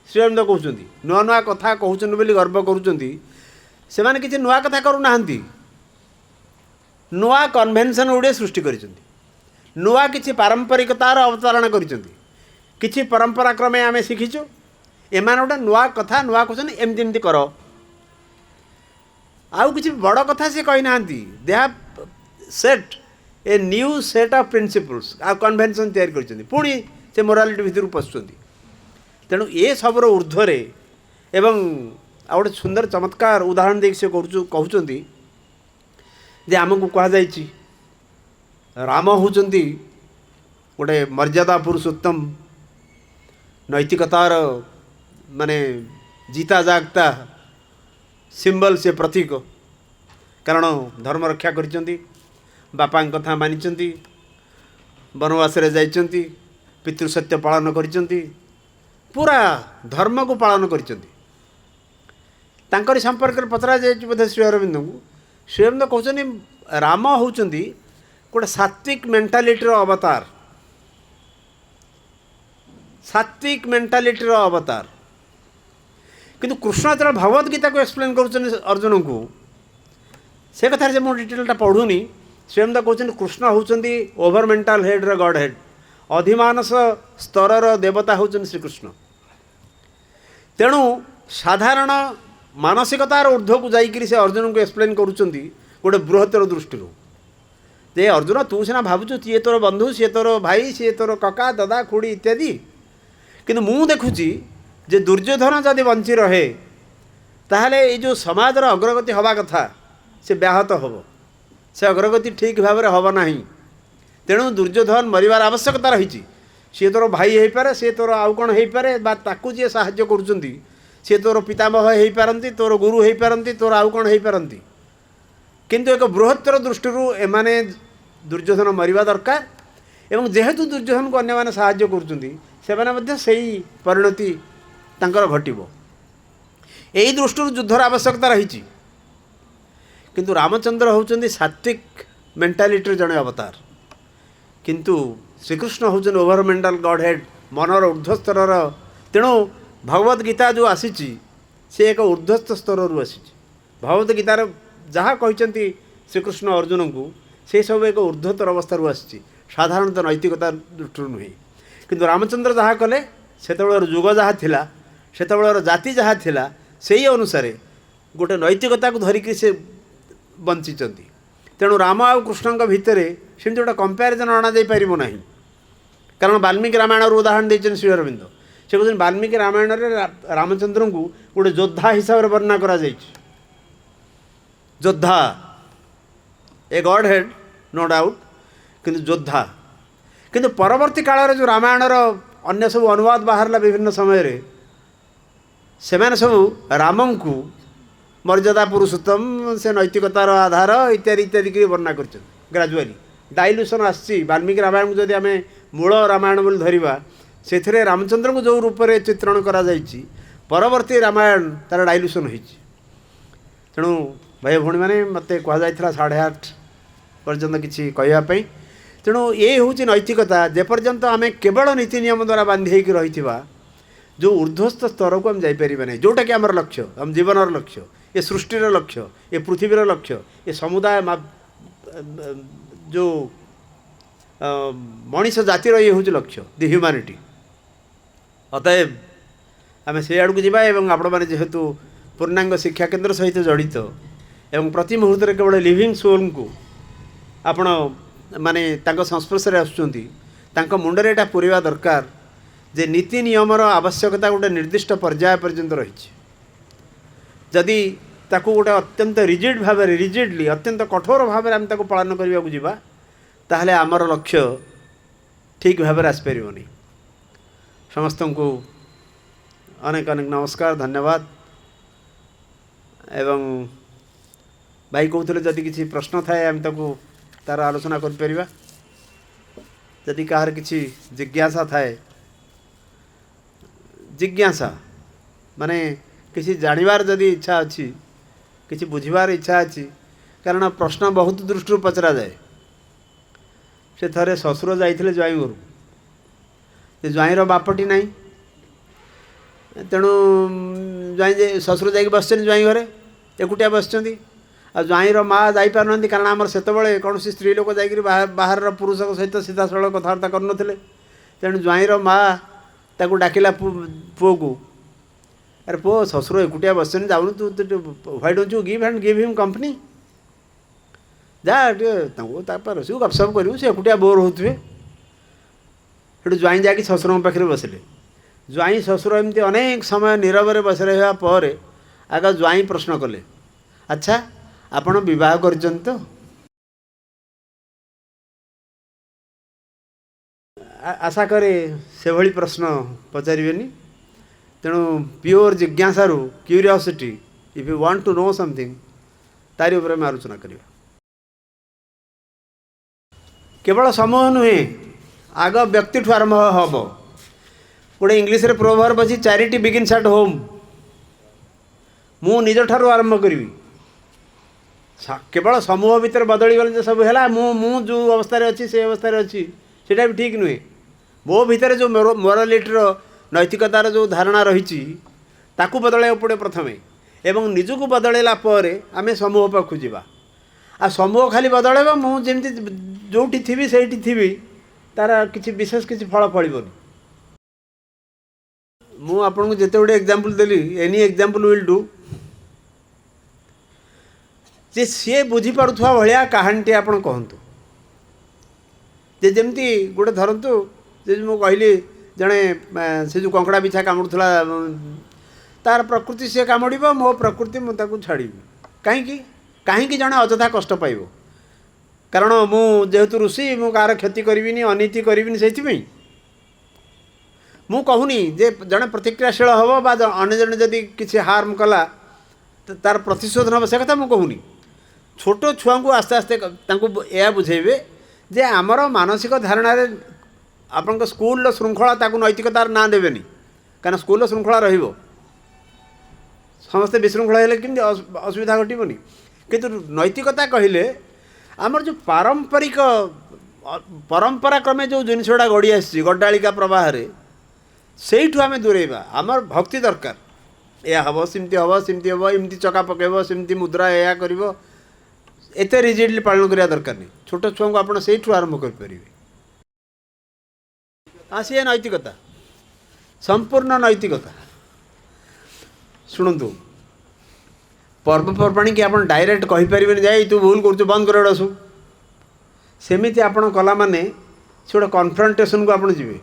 Speaker 1: श्रीअरविंद कहते नुआ नुआ कथा कहते बोली गर्व करुँच से किसी नुआ कथा करूना नुआ कन्वेन्शन गुड़े सृष्टि कर नुआ किसी पारंपरिकतार अवतारण कर परंपरा क्रमे आम शिखीचु एमान गोटे नुआ कथा नुआ क्वेश्चन एमती एमती कर आउ किसी बड़ कथा से कही ना they have set a new set of principles आ कन्वेन्शन तैयारी कर पुणी से मोरालिटी भितर पशुंट तेणु ये सबर ऊर्ध्वे एवं आ गोटे सुंदर चमत्कार उदाहरण देख से कहते जे आमको कहुई राम होचंती गोटे मर्यादा पुरुषोत्तम नैतिकतार माने जीता जागता सिंबल से प्रतीक कारण धर्म रक्षा करिसेंती बापा कथा मानिचंती वनवास रे जाइचंती पितृसत्य पालन करिसेंती पूरा धर्म को पालन करिसेंती तांकरी संपर्क में पचरा जाए बोधे श्री अरविंद को श्री अरविंद कहते राम होचंती गोटे सात्विक मेंटालिटी अवतार सात्विक मेंटालिटी अवतार किंतु कृष्ण जो भगवद गीता को एक्सप्लेन कर अर्जुन को से कथार से मुझे डिटेलटा पढ़ुनी स्वयं कहते कृष्ण होचंती overmental head godhead अधिमानस स्तर देवता होचंती श्रीकृष्ण तेणु साधारण मानसिकतार ऊर्ध्व को जाइकरी से अर्जुन को एक्सप्लेन करुँच गोटे बृहत्तर दृष्टि जे अर्जुन तू सीना भावुँ सी तोर बंधु सी तोर भाई सी तोर कका दादा खुड़ी इत्यादि किंतु मु देखुची जे दुर्योधन जदि बंची रहे ताहले ये जो समाजर अग्रगति हवा कथा से व्याहत हम से अग्रगति ठीक भाव में हम ना तेणु दुर्योधन मरिवार आवश्यकता रही सी तोर भाई हो पारे सी तोर आउ कौन हो पारे ताकू जी साहाय्य करुँच सी तोर पितामह हो पारती तोर गुरु हो पारती तोर आउ कौन हो पारती किंतु एक बृहत्तर दृष्टि एमाने दुर्योधन मरिवा दरकार एवं जेहेतु दुर्योधन को अन्य माने साहाय्य करुँच से परिणति तांकर घटिबो यही दृष्टि युद्धर आवश्यकता रही किंतु रामचंद्र होचंदी सात्विक मेंटालिटी जड़े अवतार किंतु Shrikrishna होचंदी over mental God head मनर ऊर्ध्वस्तर तेणु भगवद गीता जो आसी से एक ऊर्ध्वस्थ स्तर आसी भगवद गीतार जहाँ कहते श्रीकृष्ण अर्जुन को से सब एक ऊर्ध्वतर अवस्था आसी साधारणतः नैतिकता दृष्टि नुहे किंतु रामचंद्र जहाँ कले से जुग जहाँ थिला से जाति जहाँ थिला से अनुसार गोटे नैतिकता को धरिक से बंचिंट तेणु राम आ कृष्ण भितर सेमती गोटे कंपेरिजन अणा पारना कारण वाल्मीकि रामायण उदाहरण देते श्री अरविंद से कहते वाल्मीकि रामायण रामचंद्र को गोटे योद्धा हिसाब से वर्णना करा योद्धा a god head no doubt किंतु योद्धा किंतु परवर्ती काल जो रामायणर अन्य सब अनुवाद बाहरला विभिन्न समय से सब राम को मर्यादा पुरुषोत्तम से नैतिकतार आधार इत्यादि इत्यादि की वर्णना कर ग्राजुआली डाइल्यूशन आसी वाल्मीकि रामायण को जदि आम मूल रामायण बोली धरिबा से रामचंद्र को जो रूप में चित्रण करा जाइछि परवर्ती रामायण तार डाइल्यूशन होइछि तेणु भाई भौणी मैंने मत कहुला 8:30 पर्यंत किसी कहवाई तेणु ये हूँ नैतिकता जेपर्यंत आम केवल नीति नियम द्वारा बांधी रही जो ऊर्ध्वस्थ स्तर को आम जापर नहीं जोटा कि आम लक्ष्य आम जीवन लक्ष्य ये सृष्टिर लक्ष्य ये पृथ्वीर लक्ष्य ये समुदाय जो मनीष जातिर ये हूँ लक्ष्य दि ह्यूमानिटी अतएव आम से आड़ को जावा एवं आपण मैंने जेहेतु पूर्णांग शिक्षा केन्द्र सहित जड़ित एवं प्रति मुहूर्त केवल लिविंग सोल को आपण माने संस्पर्श आसुँच मुंडरे यहाँ पूरा दरकार जे नीति नियमर आवश्यकता गोटे निर्दिष्ट पर्याय पर्यंत रही जदि ताकू गोटे अत्यंत रिजिड भाव रिजिडली अत्यंत कठोर भाव आम पालन करने को जीवा ताहले आमर लक्ष्य ठीक भाव आसपारनी समस्त को अनेक अनेक नमस्कार धन्यवाद। एवं भाई कहते जदि किसी प्रश्न थाए आम ताको तार आलोचना करिपरिबा, जदि कहार किसी जिज्ञासा थाए, जिज्ञासा माने किसी जानिबार जदि इच्छा अच्छी, किसी बुझिबार इच्छा अच्छी, कारण प्रश्न बहुत दृष्टि पचरा जाए। से थरे ससुर जाइथिले ज्वाई घर, से ज्वाईर बापटी नहीं, तेणु ज्वाई ससुर जाइक बसछन ज्वाई घरे एकुटिया बसछन्ती। आ ज्वाईर माँ जापार ना, कारण आमर से कौन स्त्री लोक जाकि बाहर पुरुष सहित सीधा सड़क कथबार्ता कर, तेणु ज्वाईर माँ ताकू डाकिला पुओ को, अरे पुओ ससुर एकुटिया बसछन जाऊन तू why don't you give him company, जा बसू गपसप करूँ, से एकुटिया बोर होते। सेठू ज्वाई जाकि ससुर पाखे बसले। ज्वाई ससुर एमती अनेक समय नीरव बस रहा पर आग ज्वाई प्रश्न कले, अच्छा आपण विवाह करछन तो? आशा करे से भली प्रश्न पचारिबेनी। तेणु प्योर जिज्ञासारू curiosity, if you want to know something, तारी ऊपर में आलोचना करिया। केवल समूह नुहे, आग व्यक्ति ठू आरंभ हम। गोटे इंग्लीश रे प्रोवर्ब अछि, चैरिटी बिगिन्स एट होम। मु निज ठारू आरंभ करी, केवल समूह भितर बदली गले सब है, मु जो अवस्था अच्छी से अवस्था अच्छी सेटा भी ठीक नुहे। मो भितर जो मोरालिटीर नैतिकतार जो धारणा रही ताकू बदलैया पड़े प्रथमे, एवं निजको बदलैला पर आम समूह पाखु जावा। आ समूह खाली बदलैब, मुझे जोटी थी से तार किसी विशेष किसी फल फलबनी। मु आपन को जिते गुटे एग्जांपल देली, एनी एग्जांपल विल डू, जे सी बुझी पारुथवा भलिया कहानीटी आपन कहतु। जे जमती गोटे धरतु, जे मु कहली जड़े से जो कंकड़ा बिछा कामुड़ुला, तार प्रकृति सी कामुड़, मो प्रकृति मुझे छाड़ी। कहीं कहीं जड़े अଯଥା कष्ट पाइब, कारण मु जेहेतु ऋषि मु कार क्षति करी, अनीति करी, से मु कहूनी जे जड़े प्रतिक्रियाशील हम बा अन्य जड़े जदि किसी हार्म कला तार प्रतिशोध हम, से कथा मु कहूनी। छोट छुआ को आस्ते आस्ते यह बुझेबे जे आमर मानसिक धारणा आपण स्कूल श्रृंखला ताकू नैतिकतार ना देवेनी, कारण स्कूल श्रृंखला रहिबो, समस्ते विशृंखला हेले कि असुविधा घटबनी। किंतु नैतिकता कहले आमर जो पारंपरिक परंपरा क्रमे जो जिनसटा गड़ी आसी गड्डालिका प्रवाह से आम दूरेबा। आमर भक्ति दरकार, या हम सेमती हम सेमती हम, एमती चका पकेब, सेमती मुद्रा या कर, एत रिजिडली पालन करने दरकार नहीं। छोट छुआ को आप से आरंभ करें। सी नैतिकता, संपूर्ण नैतिकता। शुणु, पर्वपर्वाणी की आप डायरेक्ट कहीपर जाए तू भूल कर बंद कर डसु, सेमिति आपन कला माने से गोटे कन्फ्रंटेशन को आप जी।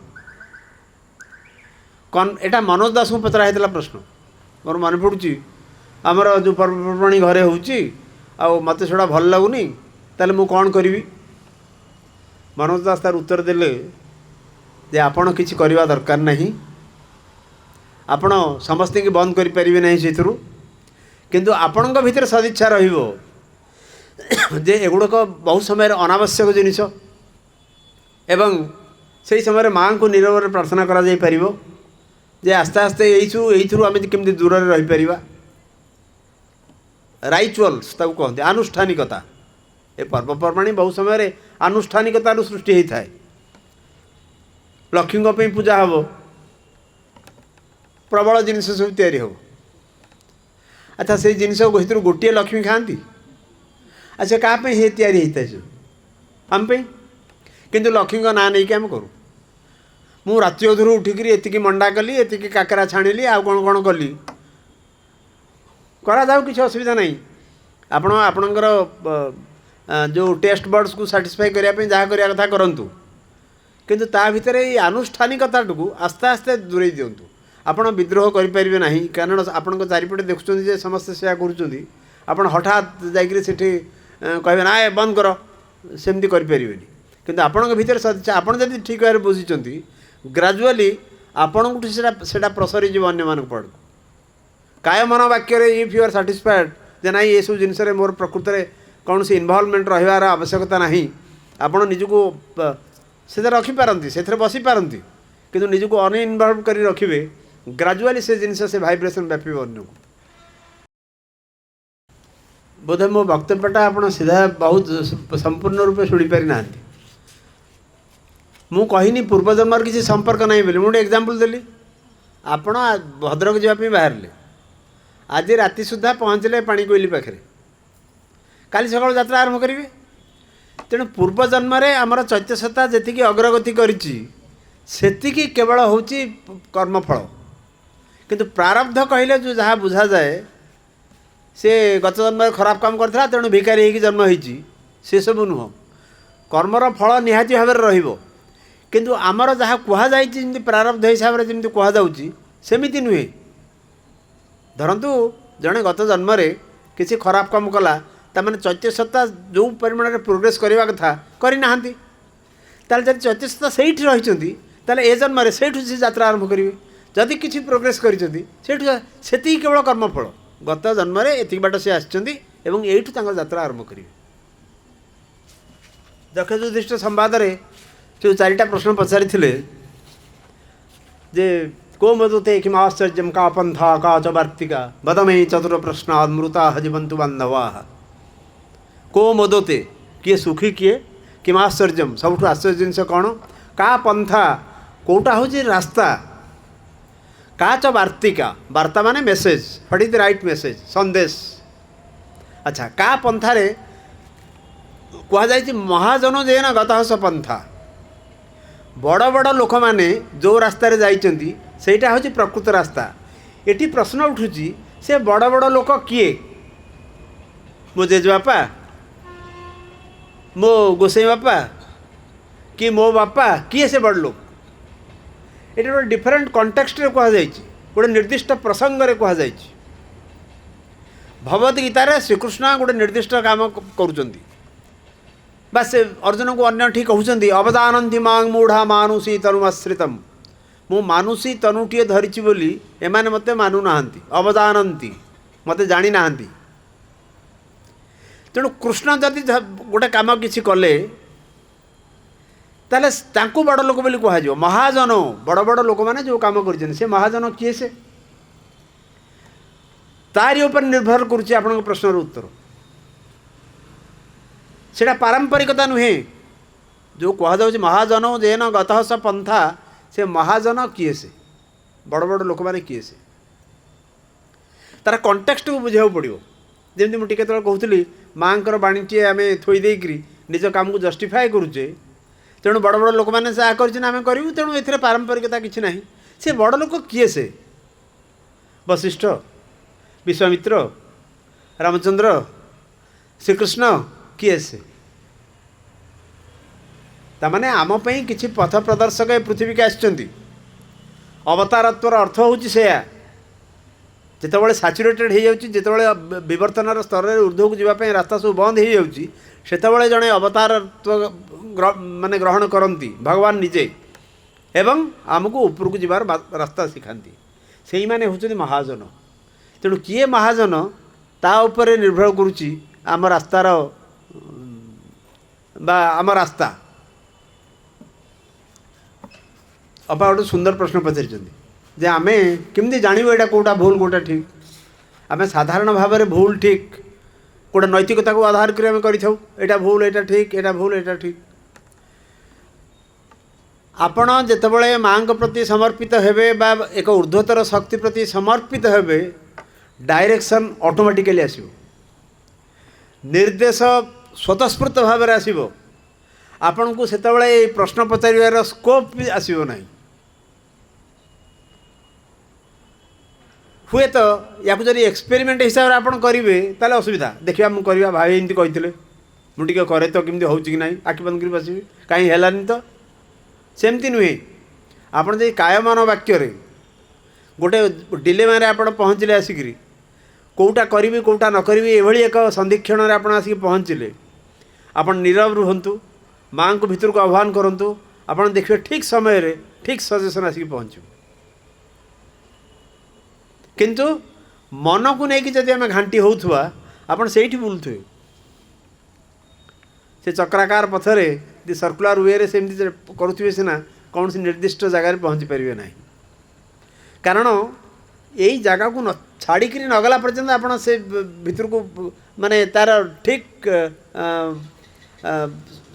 Speaker 1: एटा मनोज दास को पचरा होता प्रश्न, मोर मन पड़ुची, आमर जो पर्वपर्वाणी घरे हो मत से भल लगुनि, ताले मु कौन करी? मनोज दास तार उत्तर देले जे आपण किसी करवा दरकार नहीं, आपण समस्त की बंद करि परिबे नहीं से, किंतु आपण भीतर सदिच्छा रहिबो जे एगुड़क बहुत समय अनावश्यक जिनिस, एवं से समय माँ को नीरव प्रार्थना करा जाई परिबो जे आस्ते आस्ते यही आम केमती दूर रही पारिबा। राइचुअल्स ताकू कहते आनुष्ठानिकता। ए पर्वपर्वाणी बहुत समय आनुष्ठानिकता सृष्टि होता है। लक्ष्मी पे पूजा हम, प्रबल जिनस सब तैयारी हो। अच्छा, से जिनस भर गोटे लक्ष्मी खाती, अच्छा क्या तैयारी होता है आम पे, किंतु लक्ष्मी का ना नहीं कि आम करूँ। मु राति अधर उठिकी एतिकी मंडा कली, एतिकी काकरा छाणिली, आ कौन कौन कली, करा जाऊ, किसी असुविधा नहीं। आपणकर जो टेस्ट बर्ड्स को साटिस्फाई करने जहाँ करने कथा करूँ, किंतु ता भितर ये आनुष्ठानिकता को आस्ते आस्ते दूरे दिंतु। आपड़ विद्रोह करें ना, कारण आपण चारिपटे देखुं समस्ते से कर हठात जाठी कहे ना बंद कर, सेमती करें। किंतु आपण भीतर सदिच्छा, आपड़ जब ठीक भाव बुझी ग्राजुआली ଆପଣଙ୍କଠୁ ସେଟା ପ୍ରସରିଯିବ ଅନ୍ୟମାନଙ୍କ ପଡ଼କୁ। କାୟ ମନ ବାକ୍ୟରେ ଇଫ୍ ୟୁ ଆର୍ ସାଟିସ୍ଫାଏଡ୍ ଯେ ନାଇଁ ଏସବୁ ଜିନିଷରେ ମୋର ପ୍ରକୃତରେ କୌଣସି ଇନଭଲ୍ଭମେଣ୍ଟ ରହିବାର ଆବଶ୍ୟକତା ନାହିଁ, ଆପଣ ନିଜକୁ ସେଥିରେ ରଖିପାରନ୍ତି, ସେଥିରେ ବସିପାରନ୍ତି, କିନ୍ତୁ ନିଜକୁ ଅନଇନଭଲ୍ଭ କରି ରଖିବେ, ଗ୍ରାଜୁଆଲି ସେ ଜିନିଷ ସେ ଭାଇବ୍ରେସନ୍ ବ୍ୟାପିବ ଅନ୍ୟକୁ। ବୋଧେ ମୋ ବକ୍ତବ୍ୟଟା ଆପଣ ସିଧା ବହୁତ ସମ୍ପୂର୍ଣ୍ଣ ରୂପେ ଶୁଣିପାରି ନାହାନ୍ତି। ମୁଁ କହିନି ପୂର୍ବଜନ୍ମର କିଛି ସମ୍ପର୍କ ନାହିଁ ବୋଲି, ମୁଁ ଗୋଟେ ଏକ୍ଜାମ୍ପଲ୍ ଦେଲି। ଆପଣ ଭଦ୍ରକ ଯିବା ପାଇଁ ବାହାରିଲେ, ଆଜି ରାତି ସୁଦ୍ଧା ପହଞ୍ଚିଲେ ପାଣିକୋଇଲି ପାଖରେ, କାଲି ସକାଳୁ ଯାତ୍ରା ଆରମ୍ଭ କରିବେ। ତେଣୁ ପୂର୍ବଜନ୍ମରେ ଆମର ଚୈତ୍ୟସତ୍ତା ଯେତିକି ଅଗ୍ରଗତି କରିଛି ସେତିକି କେବଳ ହେଉଛି କର୍ମଫଳ। କିନ୍ତୁ ପ୍ରାରବ୍ଧ କହିଲେ ଯେଉଁ ଯାହା ବୁଝାଯାଏ, ସେ ଗତ ଜନ୍ମରେ ଖରାପ କାମ କରିଥିଲା ତେଣୁ ଭିକାରୀ ହେଇକି ଜନ୍ମ ହେଇଛି, ସେସବୁ ନୁହଁ। କର୍ମର ଫଳ ନିହାତି ଭାବରେ ରହିବ, କିନ୍ତୁ ଆମର ଯାହା କୁହାଯାଇଛି ଯେମିତି ପ୍ରାରବ୍ଧ ହିସାବରେ ଯେମିତି କୁହାଯାଉଛି ସେମିତି ନୁହେଁ। ଧରନ୍ତୁ ଜଣେ ଗତ ଜନ୍ମରେ କିଛି ଖରାପ କାମ କଲା, ତାମାନେ ଚୈତ୍ୟସତ୍ତା ଯେଉଁ ପରିମାଣରେ ପ୍ରୋଗ୍ରେସ୍ କରିବା କଥା କରିନାହାନ୍ତି, ତାହେଲେ ଯଦି ଚୈତ୍ୟସତ୍ତା ସେଇଠି ରହିଛନ୍ତି ତାହେଲେ ଏ ଜନ୍ମରେ ସେଇଠୁ ସେ ଯାତ୍ରା ଆରମ୍ଭ କରିବେ। ଯଦି କିଛି ପ୍ରୋଗ୍ରେସ୍ କରିଛନ୍ତି ସେଇଠୁ ସେତିକି କେବଳ କର୍ମଫଳ, ଗତ ଜନ୍ମରେ ଏତିକି ବାଟ ସେ ଆସିଛନ୍ତି ଏବଂ ଏଇଠୁ ତାଙ୍କର ଯାତ୍ରା ଆରମ୍ଭ କରିବେ। ଦକ୍ଷ ଯୁଧିଷ୍ଠିର ସମ୍ବାଦରେ ଯେଉଁ 4ଟା ପ୍ରଶ୍ନ ପଚାରିଥିଲେ ଯେ को मधुते किम आश्चर्यम का पंथा का च वार्तिका बदमे चतुर प्रश्न मृता जीवंतु बांधवा। को मदोते किए सुखी किए, किम आश्चर्यम सबुठ आश्चर्य जिनस कौन, का पंथा कौटा हूँ रास्ता, का च वार्तिका वार्ता माने message, what is the right message संदेश। अच्छा का पंथारे कहुई महाजन जेन गतहस पंथा, बड़ बड़ लोक मैंने जो रास्तार जाइंट सेटा हूँ प्रकृत रास्ता। एटी प्रश्न उठुची से बड़ बड़ लोक किए, मो जेजेबापा, मो गोसाई बापा कि मो बापा, किए से बड़ लोक। ये गोटे डिफरेन्ट कंटेक्स्ट रे कहुई, गोटे निर्दिष्ट प्रसंग रे कहुई। भगवद गीतार श्रीकृष्ण गोटे निर्दिष्ट काम करुँच, बस से अर्जुन को अन्य ठीक कहते अवदानंती मांग मूढ़ा मानुषी तनुमाश्रितम, मु मानुषी तनुटीए धरीची बोली एमाने मते मानु नाहंती, अवदानंती मते जानी नाहंती। तेणु कृष्ण जदि गोटे काम किसी कले ताले तांकु बड़ लोक बोली कहुव। महाजन बड़ बड़ लोक मैंने जो काम कर महाजन किए से तारी उपर निर्भर करुच्ची आपण प्रश्नर उत्तर। सेटा पारंपरिकता नुहे, जो कहुँ महाजन जेन गतहस पंथा, से महाजन किए से बड़ बड़ लोक मैंने किए से तार कंटेक्स्ट को बुझा पड़ो। जमी मुझे केत कहूली माँ बाणीटे आम थोदेकरी निज काम को जस्टिफाए करुचे, तेणु बड़ बड़ लोक मैंने जहाँ करें करूँ, तेणु ये पारंपरिकता किसी ना। से बड़ लोक किए से वशिष्ठ, विश्वामित्र, रामचंद्र, श्रीकृष्ण किए से तामाने आम पई किछि पथ प्रदर्शक पृथ्वी के आछंती। अवतारत्वर अर्थ होउछि सेया जेतेबेले सैचुरेटेड हो जाउछि, जेतेबेले विवर्तनर स्तर रे ऊर्ध्व को जीवा पई रास्ता सब बंद हो जाउछि, सेतेबेले जणे अवतारत्व माने ग्रहण करंती भगवान निजे एवं आमको ऊपर को जीवार रास्ता सिखांती। सेही माने होउछि महाजन। तेणु किए महाजन ता उपरे निर्भर करुछि आम रास्तार बा आम रास्ता। अपा गोटे सुंदर प्रश्न पचारि आमे केमती जानबो एटा कोटा भूल कोटा ठीक। आमे साधारण भाव में भूल ठीक गोटे नैतिकता को आधार करी आमे करिथाउ, एटा भूल एटा ठीक, एटा भूल एटा ठीक। आपण जेतेबेले माँ प्रति समर्पित हेबे बा एक ऊर्ध्वतर शक्ति प्रति समर्पित हेबे, डायरेक्शन ऑटोमेटिकली आसीबो, निर्देश स्वतस्फूर्त भाव में आसीबो। आपण को सेतेबेले प्रश्न पचारिबार स्कोप भी आसीबो नाही। हुए तो या जब एक्सपेरिमेंट हिसाब से आपड़ करेंगे ताले असुविधा देखा मुझे करवा भाई एमती कहते मुझे करे तो केमती हो कि ना आखि बंद कर बसबी कहीं हेलानी तो सेमती नुहे। आपड़ जो कायमान वाक्य गोटे डिलेमा रे आपड़ पहुँचले आसिक कौटा करी कौटा न करी एभली एक संधिक्षण आप आसिक पहुँचले, आप नीरव रुहतु, माँ को भितर को आह्वान करूँ, आप देखिए ठीक समय ठीक सजेसन आसिक पहुँचू। किंतु मन को लेकिन जदि आम घांटी होउथुआ आपण सेठी बुलुथुए से चक्राकार पथरे दि सर्कुलर वे रे सेमती करुथिबे सिना कौन सी निर्दिष्ट जगार पहुँची पारे ना कारण यही जगह को न छाड़िक नगला पर्यंत आप से भितर को माने तार ठीक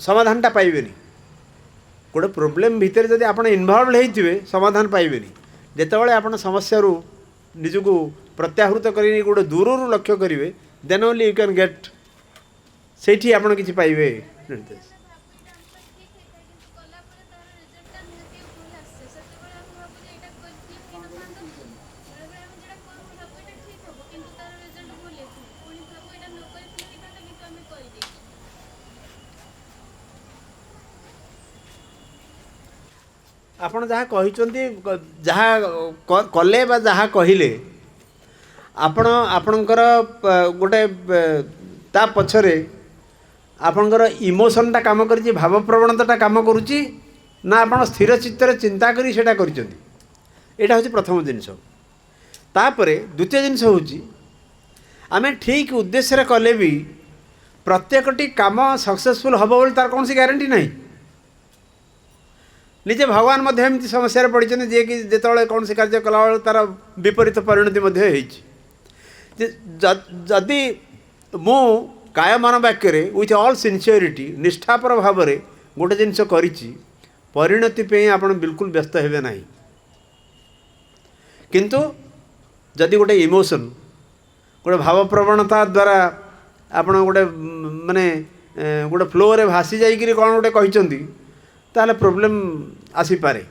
Speaker 1: समाधानटा पाइबे गोटे प्रोब्लेम भितर जब आप इनवल्व होते समाधान पाइबे जितेबाला आप समस्या निजक प्रत्याहृत कर गोटे दूर लक्ष्य करेंगे then only you can get से आप किसी पाइबे निर्देश आपण जहाँ कहते जहाँ कले बा जहाँ कहले आपण आपणकर गोटे ता पछरे आपणकर इमोशनटा काम करी भाव प्रवणताटा काम करुच्ची ना आपण स्थिर चित्तर चिंता करी सेटा करिसेंती एटा होची प्रथम जिनिस तापरे द्वितीय जिनिस होची आमे ठीक उद्देश्य कले भी प्रत्येकटी काम सक्सेसफुल हबो बोली तार कौन सी ग्यारंटी नहीं निजे भगवान मध्य एमती समस्या पड़ी जे कि जिते कौन सी कार्य कला तार विपरीत परिणति जदि मु काय मन वाक्य विथ ऑल सिंसियरिटी निष्ठापर भाव में गोटे जिनस परिणति पे आपण बिल्कुल व्यस्त हेबे नहीं किंतु जदि गोटे इमोशन गोटे भाव प्रवणता द्वारा आपण गोटे माने गोटे फ्लो रे भासी जाइकरी कौन गोटे कहते ताले प्रॉब्लम आसीपे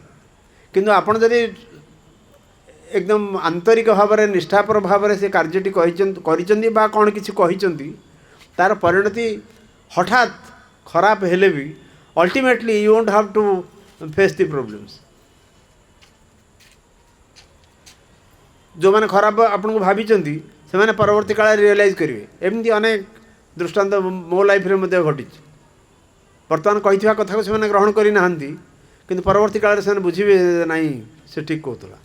Speaker 1: किंतु आपण जदि एकदम आंतरिक भाव में निष्ठापर भाव में से कार्यटी करी बा कौन किसी कही तार परिणति हठात खराब हेले भी ultimately you won't have to face the problems जो मैंने खराब आपन को भाभी से मैंने परवर्ती काल रियलाइज करेंगे एमती अनेक दृष्टांत मो लाइफ रे मध्य घटी बर्तमान कही कथा को से ग्रहण करना कि परवर्ती काल से बुझे ना से ठीक कहला।